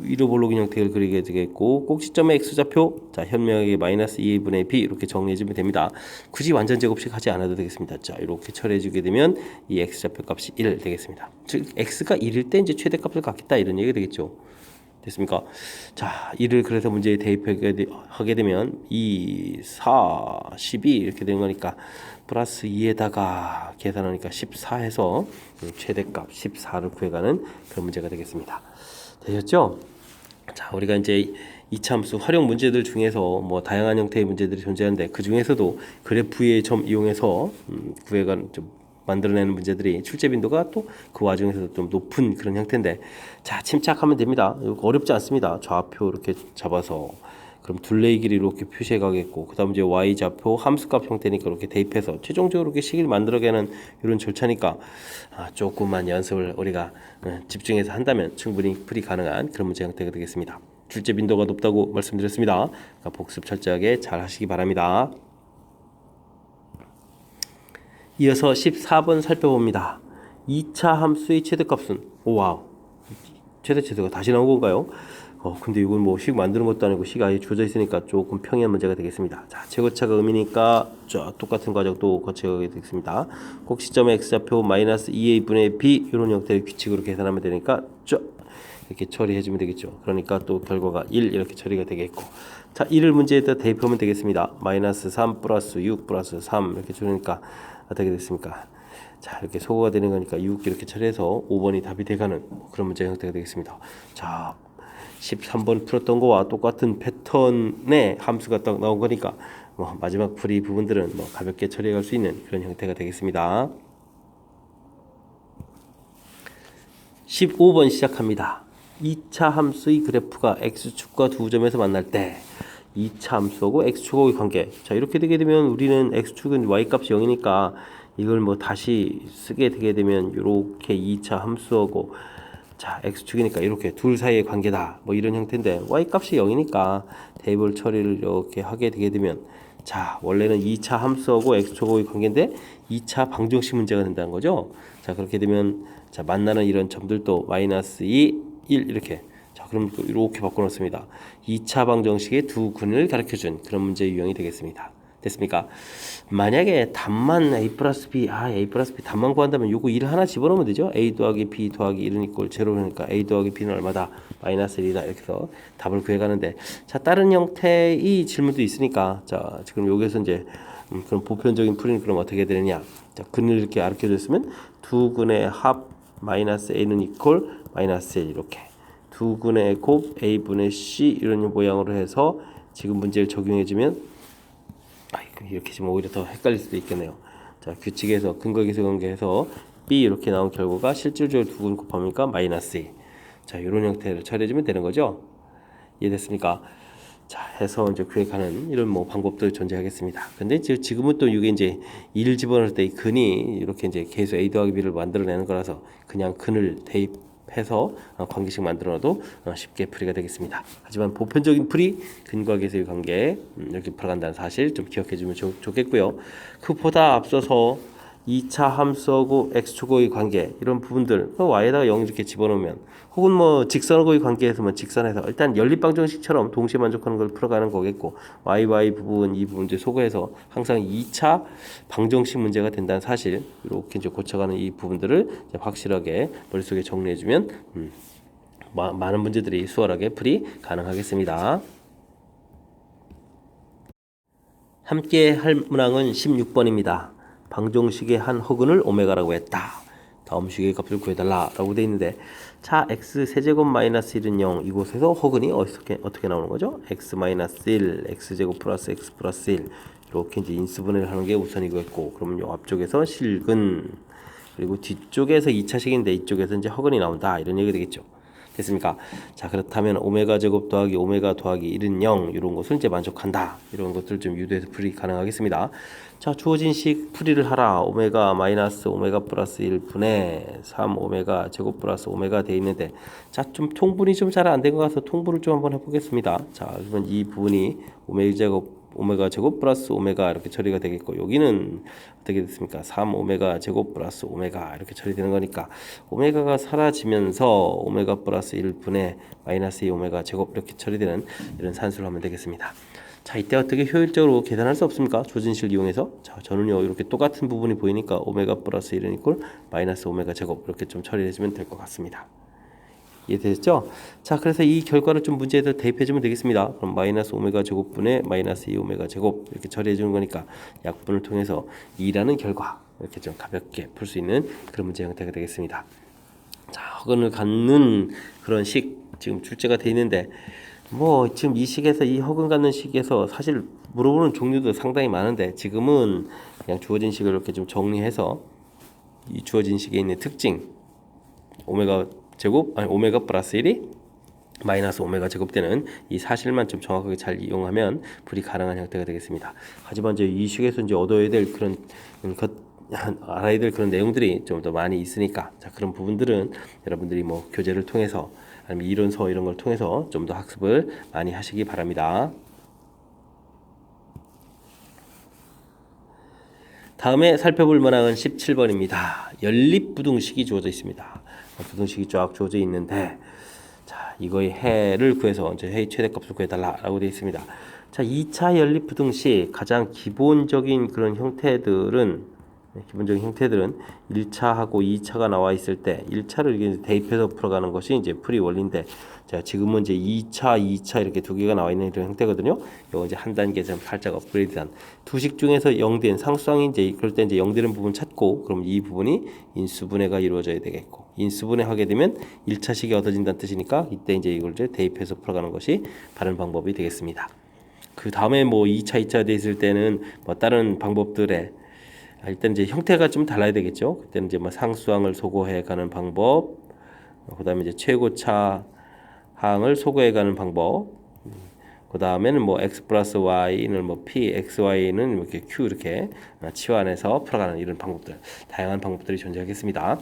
이로볼로긴 형태를 그리게 되겠고 꼭지점의 x좌표 자, 현명하게 마이너스 2분의 b 이렇게 정리해주면 됩니다. 굳이 완전 제곱식 하지 않아도 되겠습니다. 자, 이렇게 처리해주게 되면 이 x좌표 값이 1 되겠습니다. 즉 x가 1일 때 이제 최대값을 갖겠다 이런 얘기가 되겠죠. 됐습니까? 자, 1을 그래서 문제에 대입하게 되면 2, 4, 12 이렇게 되는 거니까 플러스 2에다가 계산하니까 14해서 최대값 14를 구해가는 그런 문제가 되겠습니다. 되셨죠? 자, 우리가 이제 이차 함수 활용 문제들 중에서 뭐 다양한 형태의 문제들이 존재하는데 그 중에서도 그래프의 점 이용해서 구해가 좀 만들어내는 문제들이 출제 빈도가 또 그 와중에서도 좀 높은 그런 형태인데, 자, 침착하면 됩니다. 어렵지 않습니다. 좌표 이렇게 잡아서 그럼 둘레의 길이 이렇게 표시해 가겠고, 그 다음 이제 y좌표 함수값 형태니까 이렇게 대입해서 최종적으로 이렇게 식을 만들어가는 이런 절차니까 조금만 연습을 우리가 집중해서 한다면 충분히 풀이 가능한 그런 문제 형태가 되겠습니다. 출제 빈도가 높다고 말씀드렸습니다. 그러니까 복습 철저하게 잘 하시기 바랍니다. 이어서 14번 살펴봅니다. 2차 함수의 최대값은 와우, 최대가 다시 나온 건가요? 근데 이건 뭐 식 만드는 것도 아니고 식 아예 주어져 있으니까 조금 평이한 문제가 되겠습니다. 자, 최고차가 음이니까 똑같은 과정도 거쳐가게 되겠습니다. 꼭 시점의 x좌표 마이너스 2a 분의 b 이런 형태의 규칙으로 계산하면 되니까 이렇게 처리해주면 되겠죠. 그러니까 또 결과가 1 이렇게 처리가 되겠고, 자, 1을 문제에다 대입하면 되겠습니다. 마이너스 3 플러스 6 플러스 3 이렇게 줄으니까 어떻게 됐습니까? 자, 이렇게 소거가 되는 거니까 6 이렇게 처리해서 5번이 답이 돼가는 그런 문제 형태가 되겠습니다. 자, 13번 풀었던 거와 똑같은 패턴의 함수가 딱 나온 거니까 마지막 풀이 부분들은 가볍게 처리해 갈 수 있는 그런 형태가 되겠습니다. 15번 시작합니다. 2차 함수의 그래프가 x축과 두 점에서 만날 때 2차 함수하고 x축하고의 관계. 자, 이렇게 되게 되면 우리는 x축은 y값이 0이니까 이걸 다시 쓰게 되게 되면 이렇게 2차 함수하고, 자, x축이니까 이렇게 둘 사이의 관계다 이런 형태인데, y값이 0이니까 대입을 처리를 이렇게 하게 되게 되면, 자, 원래는 2차 함수하고 x축하고의 관계인데 2차 방정식 문제가 된다는 거죠. 자, 그렇게 되면 자, 만나는 이런 점들도 마이너스 2, 1 이렇게, 자, 그럼 이렇게 바꿔놓습니다. 2차 방정식의 두 근을 가르쳐준 그런 문제 유형이 되겠습니다. 됐습니까? 만약에 답만 a 플러스 b, a 플러스 b 답만 구한다면 요거 1을 하나 집어넣으면 되죠. a 더하기 b 더하기 1은 이꼴 제로니까 a 더하기 b는 얼마다? 마이너스 1이다. 이렇게 해서 답을 구해가는데, 자, 다른 형태의 질문도 있으니까, 자, 지금 여기서 이제 그럼 보편적인 풀이는 그럼 어떻게 되느냐? 자, 근을 이렇게 가르쳐줬으면 두 근의 합 마이너스 a는 이꼴 마이너스 1 이렇게, 두 근의 곱 a분의 c 이런 모양으로 해서 지금 문제를 적용해주면 이렇게 지금 오히려 더 헷갈릴 수도 있겠네요. 자, 규칙에서 근거계수 관계해서 b 이렇게 나온 결과가 실질적으로 두 근 곱하니까 마이너스 2. 자, 이런 형태를 처리해주면 되는 거죠. 이해됐습니까? 자, 해서 이제 구획하는 이런 방법들 존재하겠습니다. 근데 지금은 또 이게 이제 1을 집어넣을 때 이 근이 이렇게 이제 계수 a 더하기 b를 만들어내는 거라서 그냥 근을 대입해서 관계식 만들어놔도 쉽게 풀이가 되겠습니다. 하지만 보편적인 풀이, 근과 계수의 관계 이렇게 풀어간다는 사실 좀 기억해주면 좋겠고요. 그보다 앞서서 2차 함수하고 x축하고의 관계 이런 부분들 y에다가 0 이렇게 집어넣으면, 혹은 직선하고의 관계에서 직선해서 일단 연립방정식처럼 동시에 만족하는 걸 풀어가는 거겠고, y 부분 이 부분 이제 소거해서 항상 2차 방정식 문제가 된다는 사실 이렇게 이제 고쳐가는 이 부분들을 이제 확실하게 머릿속에 정리해주면 많은 문제들이 수월하게 풀이 가능하겠습니다. 함께 할 문항은 16번입니다. 방정식의 한 허근을 오메가라고 했다. 다음 식의 값을 구해달라 라고 되어 있는데, 자, x 세제곱 마이너스 1은 0, 이곳에서 허근이 어떻게 나오는 거죠? x 마이너스 1, x제곱 플러스 x 플러스 1 이렇게 이제 인수분해를 하는 게 우선이겠고, 그러면 요 앞쪽에서 실근, 그리고 뒤쪽에서 2차식인데 이쪽에서 이제 허근이 나온다 이런 얘기가 되겠죠. 됐습니까? 자, 그렇다면 오메가 제곱 더하기 오메가 더하기 1은 0 이런 것을 이제 만족한다. 이런 것들 좀 유도해서 풀이 가능하겠습니다. 자, 주어진 식 풀이를 하라. 오메가 마이너스 오메가 플러스 1분의 3 오메가 제곱 플러스 오메가 돼 있는데, 자, 좀 통분이 좀 잘 안 된 것 같아서 통분을 좀 한번 해보겠습니다. 자, 그러면 이 부분이 오메가 제곱 플러스 오메가 이렇게 처리가 되겠고, 여기는 어떻게 됐습니까? 3 오메가 제곱 플러스 오메가 이렇게 처리되는 거니까 오메가가 사라지면서 오메가 플러스 1분의 마이너스 2 오메가 제곱 이렇게 처리되는 이런 산수를 하면 되겠습니다. 자, 이때 어떻게 효율적으로 계산할 수 없습니까? 조진식을 이용해서. 자, 저는요 이렇게 똑같은 부분이 보이니까 오메가 플러스 1은 이꼴 마이너스 오메가 제곱 이렇게 좀 처리해주면 될 것 같습니다. 이해되셨죠? 자, 그래서 이 결과를 좀 문제에다 대입해주면 되겠습니다. 그럼 마이너스 오메가 제곱분의 마이너스 2 오메가 제곱 이렇게 처리해주는 거니까 약분을 통해서 2라는 결과 이렇게 좀 가볍게 풀 수 있는 그런 문제 형태가 되겠습니다. 자, 허근을 갖는 그런 식 지금 출제가 되어 있는데, 뭐 지금 이 식에서 이 허근 갖는 식에서 사실 물어보는 종류도 상당히 많은데 지금은 그냥 주어진 식을 이렇게 좀 정리해서 이 주어진 식에 있는 특징 오메가 제곱 아니 오메가 플러스 1이 마이너스 오메가 제곱되는 이 사실만 좀 정확하게 잘 이용하면 풀이 가능한 형태가 되겠습니다. 하지만 이제 이 식에서 이제 얻어야 될 그런 것 알아야 될 그런 내용들이 좀 더 많이 있으니까 자 그런 부분들은 여러분들이 뭐 교재를 통해서 아니면 이론서 이런 걸 통해서 좀 더 학습을 많이 하시기 바랍니다. 다음에 살펴볼 문항은 17번입니다. 연립부등식이 주어져 있습니다. 부등식이 쫙 주어져 있는데 자 이거의 해를 구해서 이제 해의 최대값을 구해달라라고 되어 있습니다. 자 2차 연립부등식 가장 기본적인 그런 형태들은 1차하고 2차가 나와 있을 때 1차를 이렇게 대입해서 풀어가는 것이 이제 풀이 원리인데 자 지금은 이제 2차 이렇게 두 개가 나와 있는 이런 형태거든요. 이거 이제 한 단계 좀 살짝 업그레이드한 두식 중에서 0된 상수항이 이제 그럴 때 이제 0되는 부분 찾고 그럼 이 부분이 인수분해가 이루어져야 되겠고 인수분해하게 되면 1차식이 얻어진다는 뜻이니까 이때 이제 이걸 이제 대입해서 풀어가는 것이 바른 방법이 되겠습니다. 그 다음에 뭐 2차 돼 있을 때는 뭐 다른 방법들에 일단 이제 형태가 좀 달라야 되겠죠. 그때는 이제 뭐 상수항을 소거해 가는 방법, 그다음에 이제 최고차 항을 소거해 가는 방법, 그다음에는 뭐 x 플러스 y는 뭐 p, x, y는 이렇게 q 이렇게 치환해서 풀어가는 이런 방법들, 다양한 방법들이 존재하겠습니다.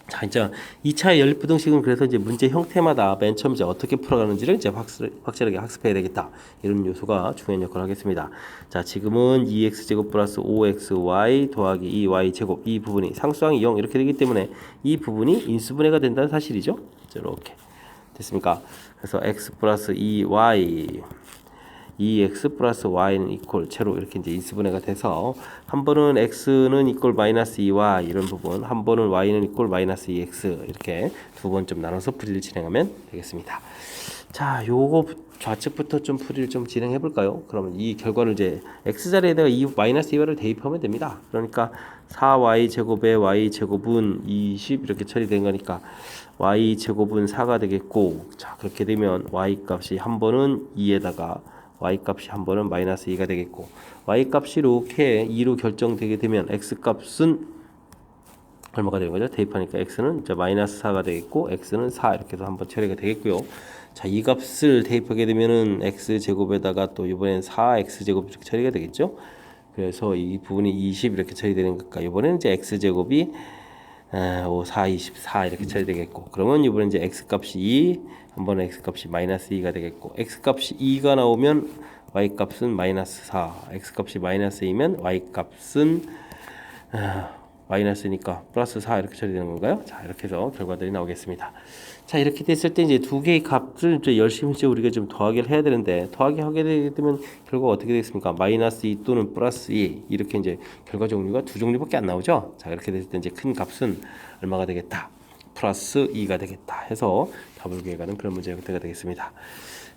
자, 이제 2차 연립부등식은 그래서 이제 문제 형태마다 맨 처음 이제 어떻게 풀어가는지를 이제 확실하게 학습해야 되겠다. 이런 요소가 중요한 역할을 하겠습니다. 자, 지금은 2x제곱 플러스 5xy 더하기 2y제곱 이 부분이 상수항이 0 이렇게 되기 때문에 이 부분이 인수분해가 된다는 사실이죠. 이렇게 됐습니까? 그래서 x 플러스 2y 2x 플러스 y는 이퀄 제로 이렇게 이제 인수분해가 돼서 한 번은 x는 이퀄 마이너스 2y 이런 부분, 한 번은 y는 이퀄 마이너스 2x 이렇게 두 번 좀 나눠서 풀이를 진행하면 되겠습니다. 자, 요거 좌측부터 좀 풀이를 좀 진행해 볼까요? 그러면 이 결과를 이제 x 자리에다가 이 마이너스 2y를 대입하면 됩니다. 그러니까 4y 제곱에 y 제곱은 20 이렇게 처리된 거니까 y 제곱은 4가 되겠고, 자 그렇게 되면 y 값이 한 번은 2에다가 y 값이 한 번은 마이너스 2가 되겠고 y 값이 이렇게 2로 결정되게 되면 x 값은 얼마가 되는 거죠? 대입하니까 x는 이제 마이너스 4가 되겠고 x는 4 이렇게 해서 한번 처리가 되겠고요. 자, 이 값을 대입하게 되면은 x 제곱에다가 또 이번엔 4x 제곱 이렇게 처리가 되겠죠? 그래서 이 부분이 20 이렇게 처리되는 거니까 이번에는 이제 x 제곱이 5, 4, 24 이렇게 처리되겠고 그러면 이번에 이제 x 값이 2 한 번은 x 값이 마이너스 2가 되겠고 x 값이 2가 나오면 y 값은 마이너스 4 x 값이 마이너스 2면 y 값은 마이너스니까 플러스 4 이렇게 처리되는 건가요? 자 이렇게 해서 결과들이 나오겠습니다. 자 이렇게 됐을 때 이제 두 개의 값을 이제 열심히 이제 우리가 좀 더하기를 해야 되는데 더하기 하게 되면 결과가 어떻게 되겠습니까? 마이너스 2 또는 플러스 2 이렇게 이제 결과 종류가 두 종류밖에 안 나오죠. 자 이렇게 됐을 때 이제 큰 값은 얼마가 되겠다? 플러스 2가 되겠다 해서 답을 구해가는 그런 문제 형태가 되겠습니다.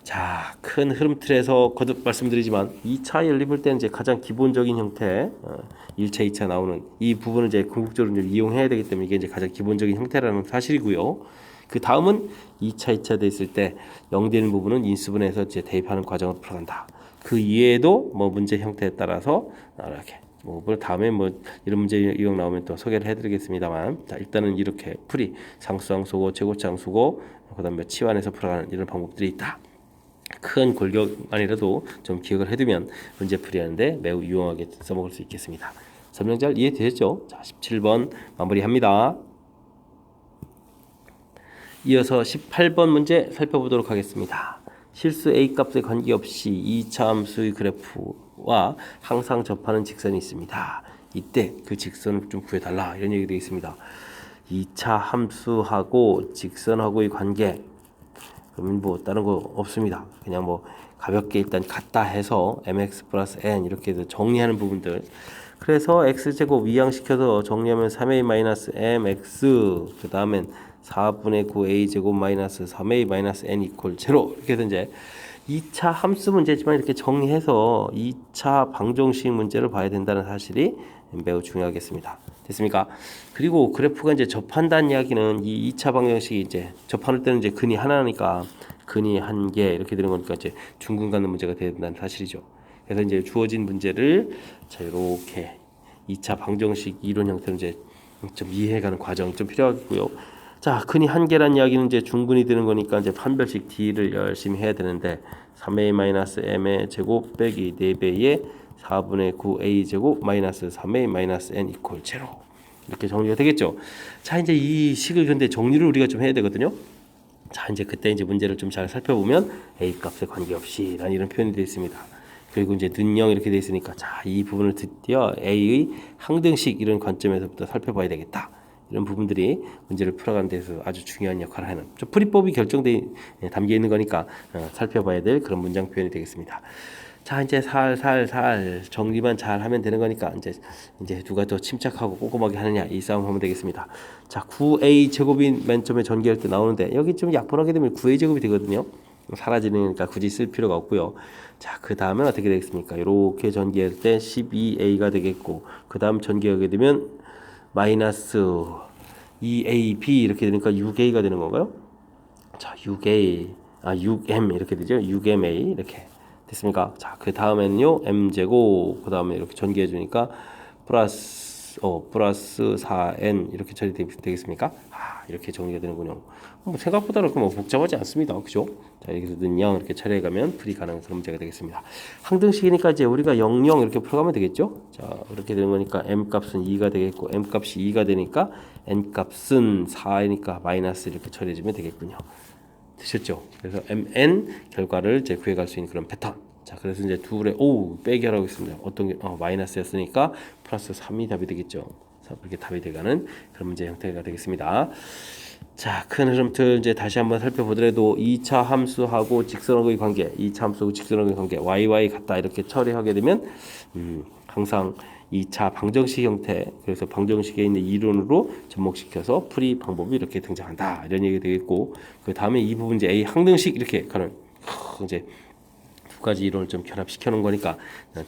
자, 큰 흐름 틀에서 거듭 말씀드리지만 2차 연립을 때는 이제 가장 기본적인 형태 1차, 2차 나오는 이 부분을 이제 궁극적으로 이용해야 되기 때문에 이게 이제 가장 기본적인 형태라는 사실이고요. 그 다음은 2차, 2차 됐을 때 0 되는 부분은 인수분해해서 이제 대입하는 과정을 풀어간다. 그 이외에도 뭐 문제 형태에 따라서 이렇게 뭐 다음에 뭐 이런 문제 유형 나오면 또 소개를 해드리겠습니다만 자 일단은 이렇게 풀이 상수항 소고 최고차항 소고 그다음에 치환해서 풀어가는 이런 방법들이 있다. 큰 골격만이라도 좀 기억을 해두면 문제 풀이하는데 매우 유용하게 써먹을 수 있겠습니다. 설명 잘 이해되셨죠? 자 17번 마무리합니다. 이어서 18번 문제 살펴보도록 하겠습니다. 실수 a 값에 관계없이 2차 함수의 그래프와 항상 접하는 직선이 있습니다. 이때 그 직선을 좀 구해달라 이런 얘기 되어 있습니다. 2차 함수하고 직선하고의 관계 그러면 뭐 다른 거 없습니다. 그냥 뭐 가볍게 일단 같다 해서 mx 플러스 n 이렇게 해서 정리하는 부분들 그래서 x제곱 이항시켜서 정리하면 3a 마이너스 mx 그 다음엔 4분의 9a 제곱 마이너스 3a 마이너스 n 이퀄 제로 이렇게 해서 이제 2차 함수 문제지만 이렇게 정리해서 2차 방정식 문제를 봐야 된다는 사실이 매우 중요하겠습니다. 됐습니까? 그리고 그래프가 이제 접한다는 이야기는 이 2차 방정식이 이제 접할 때는 이제 근이 하나니까 근이 1개 이렇게 되는 거니까 이제 중근 갖는 문제가 된다는 사실이죠. 그래서 이제 주어진 문제를 자 이렇게 2차 방정식 이론 형태로 이제 좀 이해해가는 과정이 좀 필요하고요. 자, 근이 1개란 이야기는 이제 중근이 되는 거니까 이제 판별식 D를 열심히 해야 되는데 3a-m의 제곱 빼기 4배의 4분의 9a 제곱 마이너스 3a n 이퀄 제로 이렇게 정리가 되겠죠. 자, 이제 이 식을 근데 정리를 우리가 좀 해야 되거든요. 자, 이제 그때 이제 문제를 좀 잘 살펴보면 a 값에 관계없이 라는 이런 표현이 되어 있습니다. 그리고 이제 는0 이렇게 되어 있으니까 자, 이 부분을 드디어 a의 항등식 이런 관점에서부터 살펴봐야 되겠다. 이런 부분들이 문제를 풀어가는 데서 아주 중요한 역할을 하는 좀 풀이법이 담겨 있는 거니까 살펴봐야 될 그런 문장 표현이 되겠습니다. 자, 이제 살살살 정리만 잘 하면 되는 거니까 이제 누가 더 침착하고 꼼꼼하게 하느냐 이 싸움 하면 되겠습니다. 자, 9a 제곱이 맨 처음에 전개할 때 나오는데 여기 좀 약분하게 되면 9a 제곱이 되거든요. 사라지니까 굳이 쓸 필요가 없고요. 자, 그 다음에 어떻게 되겠습니까? 이렇게 전개할 때 12a가 되겠고 그 다음 전개하게 되면 마이너스 2ab 이렇게 되니까 6a가 되는 건가요? 자, 6m 이렇게 되죠. 6ma 이렇게 됐습니까? 자, 그 다음에는요 m제곱 그 다음에 이렇게 전개해 주니까 플러스 4n 이렇게 처리되겠습니까? 이렇게 정리가 되는군요. 생각보다는 복잡하지 않습니다. 그죠? 자, 여기서 는0 이렇게 처리해가면 풀이 가능한 그런 문제가 되겠습니다. 항등식이니까 이제 우리가 0, 0 이렇게 풀어가면 되겠죠? 자, 이렇게 되는 거니까 m 값은 2가 되겠고 m 값이 2가 되니까 n 값은 4이니까 마이너스 이렇게 처리해주면 되겠군요. 되셨죠? 그래서 mn 결과를 이제 구해갈 수 있는 그런 패턴. 자, 그래서 이제 둘의 빼기 하라고 했습니다. 어떤 게 마이너스였으니까 플러스 3이 답이 되겠죠. 이렇게 답이 돼가는 그런 문제 형태가 되겠습니다. 자, 큰 흐름들 이제 다시 한번 살펴보더라도 2차 함수하고 직선하고의 관계, 2차 함수하고 직선하고의 관계, yy 같다 이렇게 처리하게 되면 항상 2차 방정식 형태, 그래서 방정식에 있는 이론으로 접목시켜서 풀이 방법이 이렇게 등장한다 이런 얘기가 되겠고, 그 다음에 이 부분 이제 A 항등식 이렇게 가는 이제 두 가지 이론을 좀 결합시켜 놓은 거니까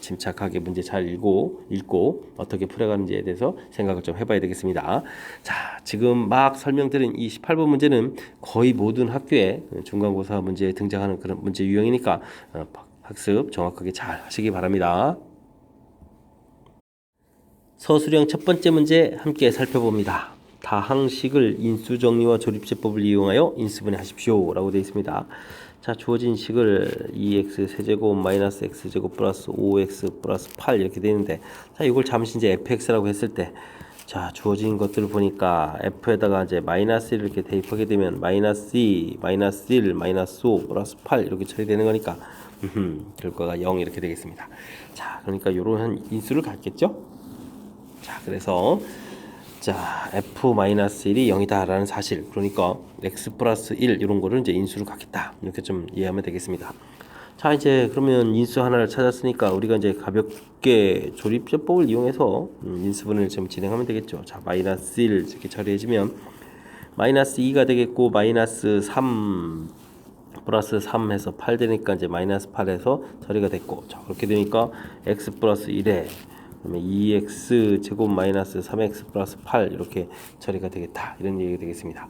침착하게 문제 잘 읽고 어떻게 풀어가는지에 대해서 생각을 좀 해봐야 되겠습니다. 자, 지금 막 설명드린 이 18번 문제는 거의 모든 학교에 중간고사 문제에 등장하는 그런 문제 유형이니까 학습 정확하게 잘 하시기 바랍니다. 서술형 첫 번째 문제 함께 살펴봅니다. 다항식을 인수정리와 조립제법을 이용하여 인수분해하십시오 라고 되어 있습니다. 자, 주어진 식을 2x 세제곱 마이너스 x제곱 플러스 5x 플러스 8 이렇게 되는데, 자, 이걸 잠시 이제 fx라고 했을 때, 자, 주어진 것들을 보니까 f에다가 이제 마이너스 1 이렇게 대입하게 되면 마이너스 2, 마이너스 1, 마이너스 5 플러스 8 이렇게 처리되는 거니까 결과가 0 이렇게 되겠습니다. 자, 그러니까 요런 인수를 갖겠죠. 자, 그래서 자, f-1이 0이다라는 사실, 그러니까 x 플러스 1 이런 거를 이제 인수를 갖겠다 이렇게 좀 이해하면 되겠습니다. 자, 이제 그러면 인수 하나를 찾았으니까 우리가 이제 가볍게 조립제법을 이용해서 인수분해를 좀 진행하면 되겠죠. 자, 마이너스 1 이렇게 처리해주면 마이너스 2가 되겠고 마이너스 3 플러스 3 해서 8 되니까 이제 마이너스 8에서 처리가 됐고, 자, 그렇게 되니까 x 플러스 1에 그러면 2x 제곱 마이너스 3x 플러스 8 이렇게 처리가 되겠다 이런 얘기가 되겠습니다.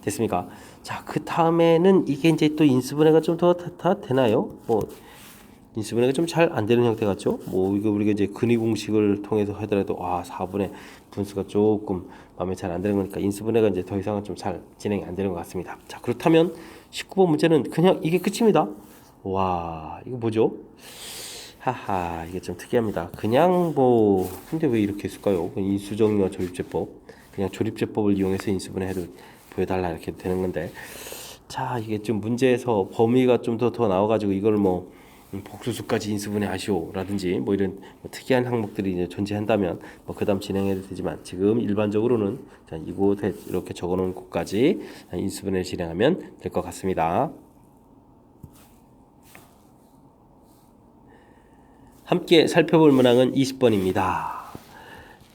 됐습니까? 자, 그 다음에는 이게 이제 또 인수분해가 좀 더 되나요? 인수분해가 좀 잘 안 되는 형태 같죠? 이거 우리가 이제 근위 공식을 통해서 하더라도 4분의 분수가 조금 마음에 잘 안 드는 거니까 인수분해가 이제 더 이상은 좀 잘 진행이 안 되는 것 같습니다. 자, 그렇다면 19번 문제는 그냥 이게 끝입니다. 와, 이거 뭐죠? 하하, 이게 좀 특이합니다. 그냥 근데 왜 이렇게 했을까요? 인수정리와 조립제법, 그냥 조립제법을 이용해서 인수분해해도 보여달라 이렇게 되는 건데, 자, 이게 좀 문제에서 범위가 좀 더 나와가지고 이걸 복수수까지 인수분해하시오 라든지 이런 특이한 항목들이 이제 존재한다면 그 다음 진행해도 되지만, 지금 일반적으로는 자, 이곳에 이렇게 적어놓은 곳까지 인수분해를 진행하면 될 것 같습니다. 함께 살펴볼 문항은 20번입니다.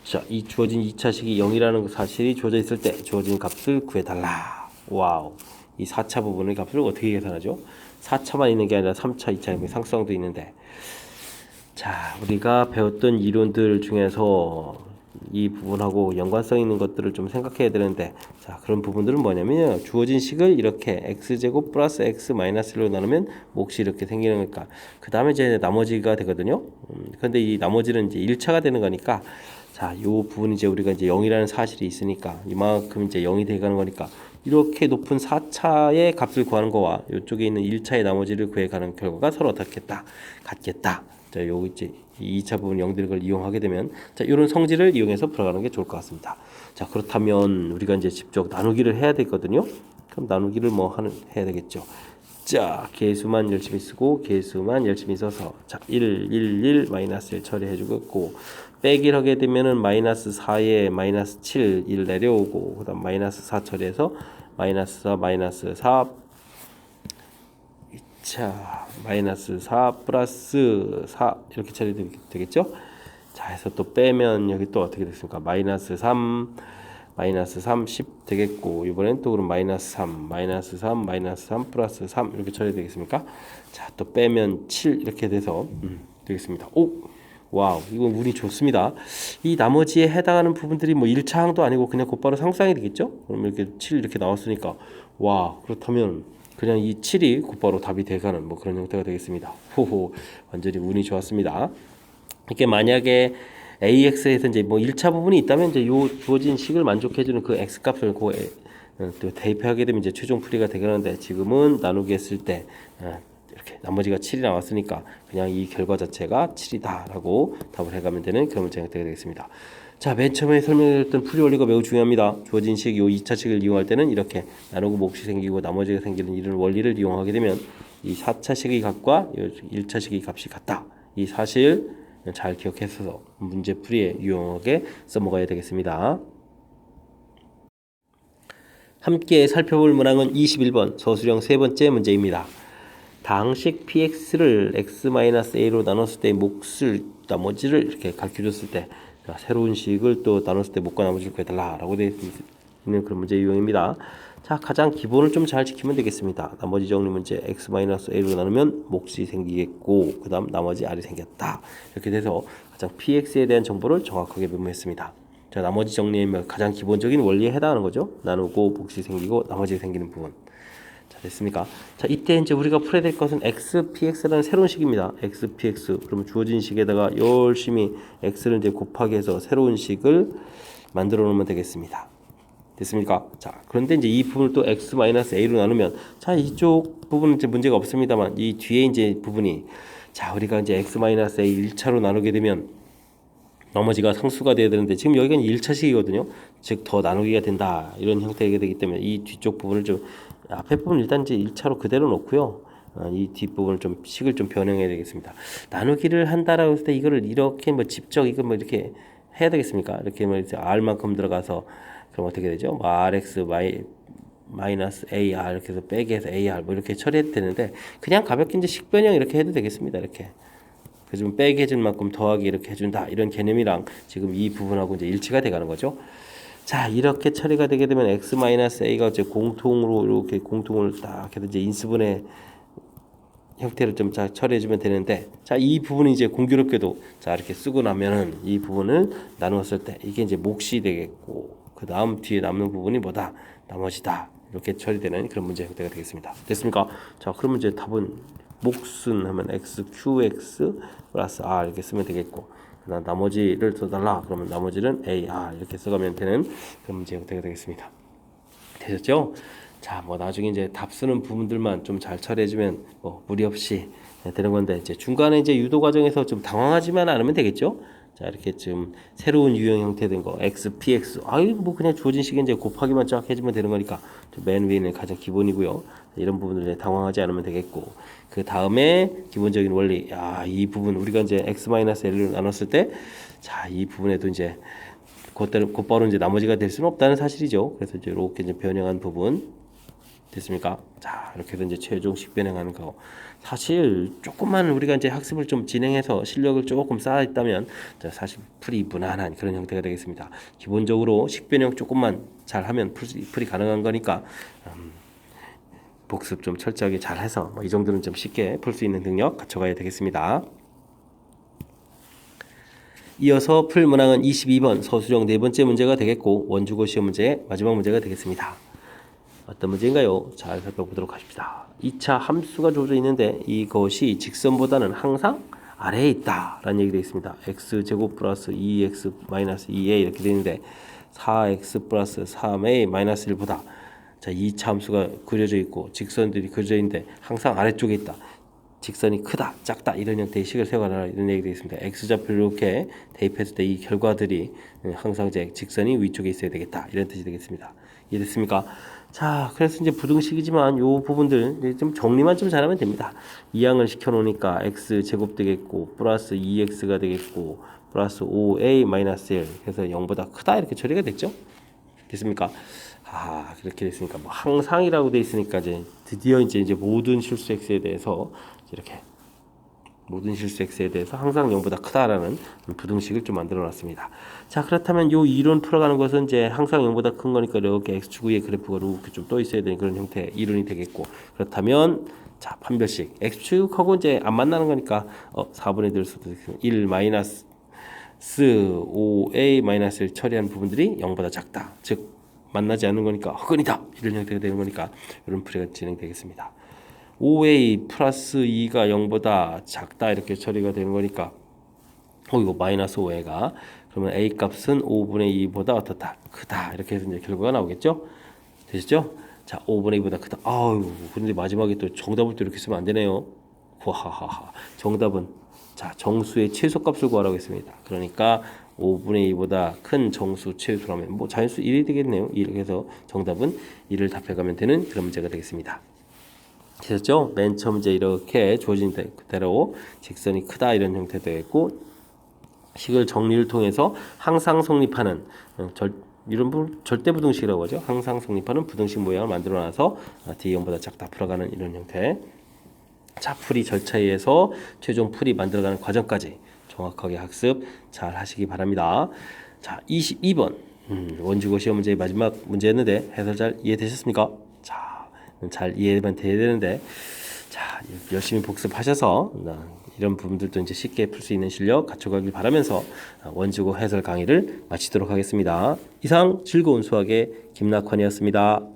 자, 이 주어진 2차식이 0이라는 사실이 주어져 있을 때 주어진 값을 구해달라. 와우. 이 4차 부분의 값을 어떻게 계산하죠? 4차만 있는 게 아니라 3차, 2차 상수항도 있는데, 자, 우리가 배웠던 이론들 중에서 이 부분하고 연관성 있는 것들을 좀 생각해야 되는데, 자, 그런 부분들은 뭐냐면요, 주어진 식을 이렇게 x제곱 플러스 x 마이너스 1로 나누면 몫이 이렇게 생기는 거니까 그 다음에 이제 나머지가 되거든요. 근데 이 나머지는 이제 1차가 되는 거니까, 자, 요 부분 이제 우리가 이제 0이라는 사실이 있으니까 이만큼 이제 0이 돼가는 거니까 이렇게 높은 4차의 값을 구하는 거와 이쪽에 있는 1차의 나머지를 구해가는 결과가 서로 어떻겠다, 같겠다. 자, 요 이제 2차 부분 0들을 걸 이용하게 되면, 자, 이런 성질을 이용해서 풀어가는 게 좋을 것 같습니다. 자, 그렇다면 우리가 이제 직접 나누기를 해야 되거든요. 그럼 나누기를 해야 되겠죠. 자, 계수만 열심히 쓰고 계수만 열심히 써서, 자, 1, 1, 1 마이너스 1 처리해주고, 빼기를 하게 되면은 마이너스 4에 마이너스 7, 1 내려오고, 그 다음 마이너스 4 처리해서 마이너스 4, 마이너스 4, 자, 마이너스 4 플러스 4 이렇게 처리되겠죠? 자, 해서 또 빼면 여기 또 어떻게 됐습니까? 마이너스 3, 마이너스 30 되겠고, 이번엔 또 그럼 마이너스 3, 마이너스 3, 마이너스 3 플러스 3 이렇게 처리되겠습니까? 자, 또 빼면 7 이렇게 돼서 되겠습니다. 오! 와우, 이건 운이 좋습니다. 이 나머지에 해당하는 부분들이 뭐 1차 항도 아니고 그냥 곧바로 상수항이 되겠죠? 그럼 이렇게 7 이렇게 나왔으니까, 와, 그렇다면 그냥 이 7이 곧바로 답이 돼가는 뭐 그런 형태가 되겠습니다. 호호, 완전히 운이 좋았습니다. 이렇게 만약에 AX에서 이제 뭐 1차 부분이 있다면 이제 요 주어진 식을 만족해주는 그 X 값을 또 대입하게 되면 이제 최종 풀이가 되겠는데, 지금은 나누기 했을 때 이렇게 나머지가 7이 나왔으니까 그냥 이 결과 자체가 7이다 라고 답을 해가면 되는 그런 문제 형태가 되겠습니다. 자, 맨 처음에 설명드렸던 풀이 원리가 매우 중요합니다. 주어진 식, 요 2차식을 이용할 때는 이렇게 나누고 몫이 생기고 나머지가 생기는 이런 원리를 이용하게 되면 이 4차식의 값과 1차식의 값이 같다. 이 사실 잘 기억해서 문제 풀이에 유용하게 써먹어야 되겠습니다. 함께 살펴볼 문항은 21번 서술형 세 번째 문제입니다. 당식 px를 x-a로 나눴을 때 몫을 나머지를 이렇게 가르쳐줬을 때, 새로운 식을 또 나눴을 때 몫과 나머지를 구해달라 라고 되어 있는 그런 문제 유형입니다. 자, 가장 기본을 좀 잘 지키면 되겠습니다. 나머지 정리 문제 x-a로 나누면 몫이 생기겠고, 그 다음 나머지 r이 생겼다. 이렇게 돼서 가장 px에 대한 정보를 정확하게 메모했습니다. 자, 나머지 정리하면 가장 기본적인 원리에 해당하는 거죠. 나누고 몫이 생기고 나머지 생기는 부분. 자, 됐습니까? 자, 이때 이제 우리가 풀어야 될 것은 xpx라는 새로운 식입니다. xpx. 그러면 주어진 식에다가 열심히 x를 이제 곱하기 해서 새로운 식을 만들어 놓으면 되겠습니다. 됐습니까? 자, 그런데 이제 이 부분을 또 x-a로 나누면, 자, 이쪽 부분은 이제 문제가 없습니다만 이 뒤에 이제 부분이, 자, 우리가 이제 x-a 1차로 나누게 되면 나머지가 상수가 돼야 되는데, 지금 여기가 1차식이거든요. 즉 더 나누기가 된다 이런 형태가 되기 때문에 이 뒤쪽 부분을 좀, 앞에 부분 일단 이제 1차로 그대로 놓고요. 이 뒷부분을 좀 식을 좀 변형해야 되겠습니다. 나누기를 한다라고 했을 때 이거를 이렇게 뭐 직접 이거 뭐 이렇게 해야 되겠습니까? 이렇게 뭐 이제 r만큼 들어가서, 그럼 어떻게 되죠? rx 마이너스 ar 이렇게 해서 빼기 해서 ar 뭐 이렇게 처리해도 되는데, 그냥 가볍게 이제 식 변형 이렇게 해도 되겠습니다. 이렇게. 그래서 빼기 해준 만큼 더하기 이렇게 해준다 이런 개념이랑 지금 이 부분하고 이제 일치가 돼가는 거죠. 자, 이렇게 처리가 되게 되면 x-a가 이제 공통으로 이렇게 공통을 딱 해서 이제 인수분해 형태를 좀 잘 처리해주면 되는데, 자, 이 부분이 이제 공교롭게도, 자, 이렇게 쓰고 나면은 이 부분을 나누었을 때 이게 이제 몫이 되겠고, 그 다음 뒤에 남는 부분이 뭐다? 나머지다. 이렇게 처리되는 그런 문제 형태가 되겠습니다. 됐습니까? 자, 그러면 이제 답은 몫은 하면 xqx 플러스 r 이렇게 쓰면 되겠고, 그다음 나머지를 써달라 그러면 나머지는 ar 이렇게 써가면 되는 그런 문제 형태가 되겠습니다. 되셨죠? 자, 뭐 나중에 이제 답 쓰는 부분들만 좀 잘 처리해주면 뭐 무리 없이 되는 건데, 이제 중간에 이제 유도 과정에서 좀 당황하지만 않으면 되겠죠? 자, 이렇게 좀 새로운 유형 형태된 거 x, px, 뭐 그냥 주어진 식에 이제 곱하기만 쫙 해주면 되는 거니까 맨 위에는 가장 기본이고요. 이런 부분을 당황하지 않으면 되겠고, 그 다음에 기본적인 원리, 이 부분 우리가 이제 x-l로 나눴을 때, 자, 이 부분에도 이제 곧바로 이제 나머지가 될 수는 없다는 사실이죠. 그래서 이제 이렇게 이제 변형한 부분 됐습니까? 자, 이렇게 해서 이제 최종식 변형하는 거. 사실 조금만 우리가 이제 학습을 좀 진행해서 실력을 조금 쌓아있다면, 자, 사실 풀이 무난한 그런 형태가 되겠습니다. 기본적으로 식 변형 조금만 잘하면 풀이 가능한 거니까 복습 좀 철저하게 잘해서 뭐 이 정도는 좀 쉽게 풀 수 있는 능력 갖춰가야 되겠습니다. 이어서 풀 문항은 22번 서술형 네 번째 문제가 되겠고 원주고 시험 문제의 마지막 문제가 되겠습니다. 어떤 문제인가요? 잘 살펴보도록 하십시다. 2차 함수가 주어져 있는데 이것이 직선보다는 항상 아래에 있다 라는 얘기 되어 있습니다. x제곱 플러스 2x 마이너스 2a 이렇게 되어 있는데 4x 플러스 3a 마이너스 1보다 자, 2차 함수가 그려져 있고 직선들이 그려져 있는데 항상 아래쪽에 있다. 직선이 크다, 작다 이런 형태의 식을 세워가라 이런 얘기 되어 있습니다. x좌표를 이렇게 대입했을 때 이 결과들이 항상 직선이 위쪽에 있어야 되겠다 이런 뜻이 되겠습니다. 이해됐습니까? 자, 그래서 이제 부등식이지만 요 부분들 좀 정리만 좀 잘하면 됩니다. 이항을 시켜놓으니까 x 제곱 되겠고 플러스 2x가 되겠고 플러스 5a 마이너스 1 그래서 0보다 크다 이렇게 처리가 됐죠? 됐습니까? 아, 그렇게 됐으니까 뭐 항상이라고 돼 있으니까 드디어 이제 모든 실수 x에 대해서 이렇게 모든 실수 x에 대해서 항상 0보다 크다라는 부등식을 좀 만들어 놨습니다. 자, 그렇다면 요 이론 풀어가는 것은 이제 항상 0보다 큰 거니까 이렇게 x축 위에 그래프가 이렇게 좀 떠 있어야 되는 그런 형태의 이론이 되겠고 그렇다면 자, 판별식 x축하고 이제 안 만나는 거니까 4분의 1될 수도 있고 1 마이너스 5a 마이너스 1 처리하는 부분들이 0보다 작다. 즉 만나지 않는 거니까 허근이다 이런 형태가 되는 거니까 이런 풀이가 진행되겠습니다. 5a 플러스 2가 0보다 작다 이렇게 처리가 되는 거니까 이거 마이너스 5a가 그러면 a 값은 5분의 2보다 어떻다 크다 이렇게 해서 이제 결과가 나오겠죠. 되시죠? 자, 5분의 2보다 크다. 아유, 그런데 마지막에 또 정답을 또 이렇게 쓰면 안 되네요. 와하하하. 정답은 자, 정수의 최소값을 구하라고 했습니다. 그러니까 5분의 2보다 큰 정수 최소라면 뭐 자연수 1이 되겠네요. 이렇게 해서 정답은 1을 답해가면 되는 그런 문제가 되겠습니다. 되셨죠? 맨 처음 이제 이렇게 주어진 그대로 직선이 크다 이런 형태도 되겠고 식을 정리를 통해서 항상 성립하는 이런 절대부등식이라고 하죠. 항상 성립하는 부등식 모양을 만들어놔서 D0보다 작다 풀어가는 이런 형태. 자, 풀이 절차에 의해서 최종 풀이 만들어가는 과정까지 정확하게 학습 잘 하시기 바랍니다. 자, 22번 원주고 시험 문제의 마지막 문제였는데 해설 잘 이해되셨습니까? 자, 잘 이해만 돼야 되는데 자, 열심히 복습하셔서 이런 부분들도 이제 쉽게 풀 수 있는 실력 갖춰가길 바라면서 원주고 해설 강의를 마치도록 하겠습니다. 이상 즐거운 수학의 김낙환이었습니다.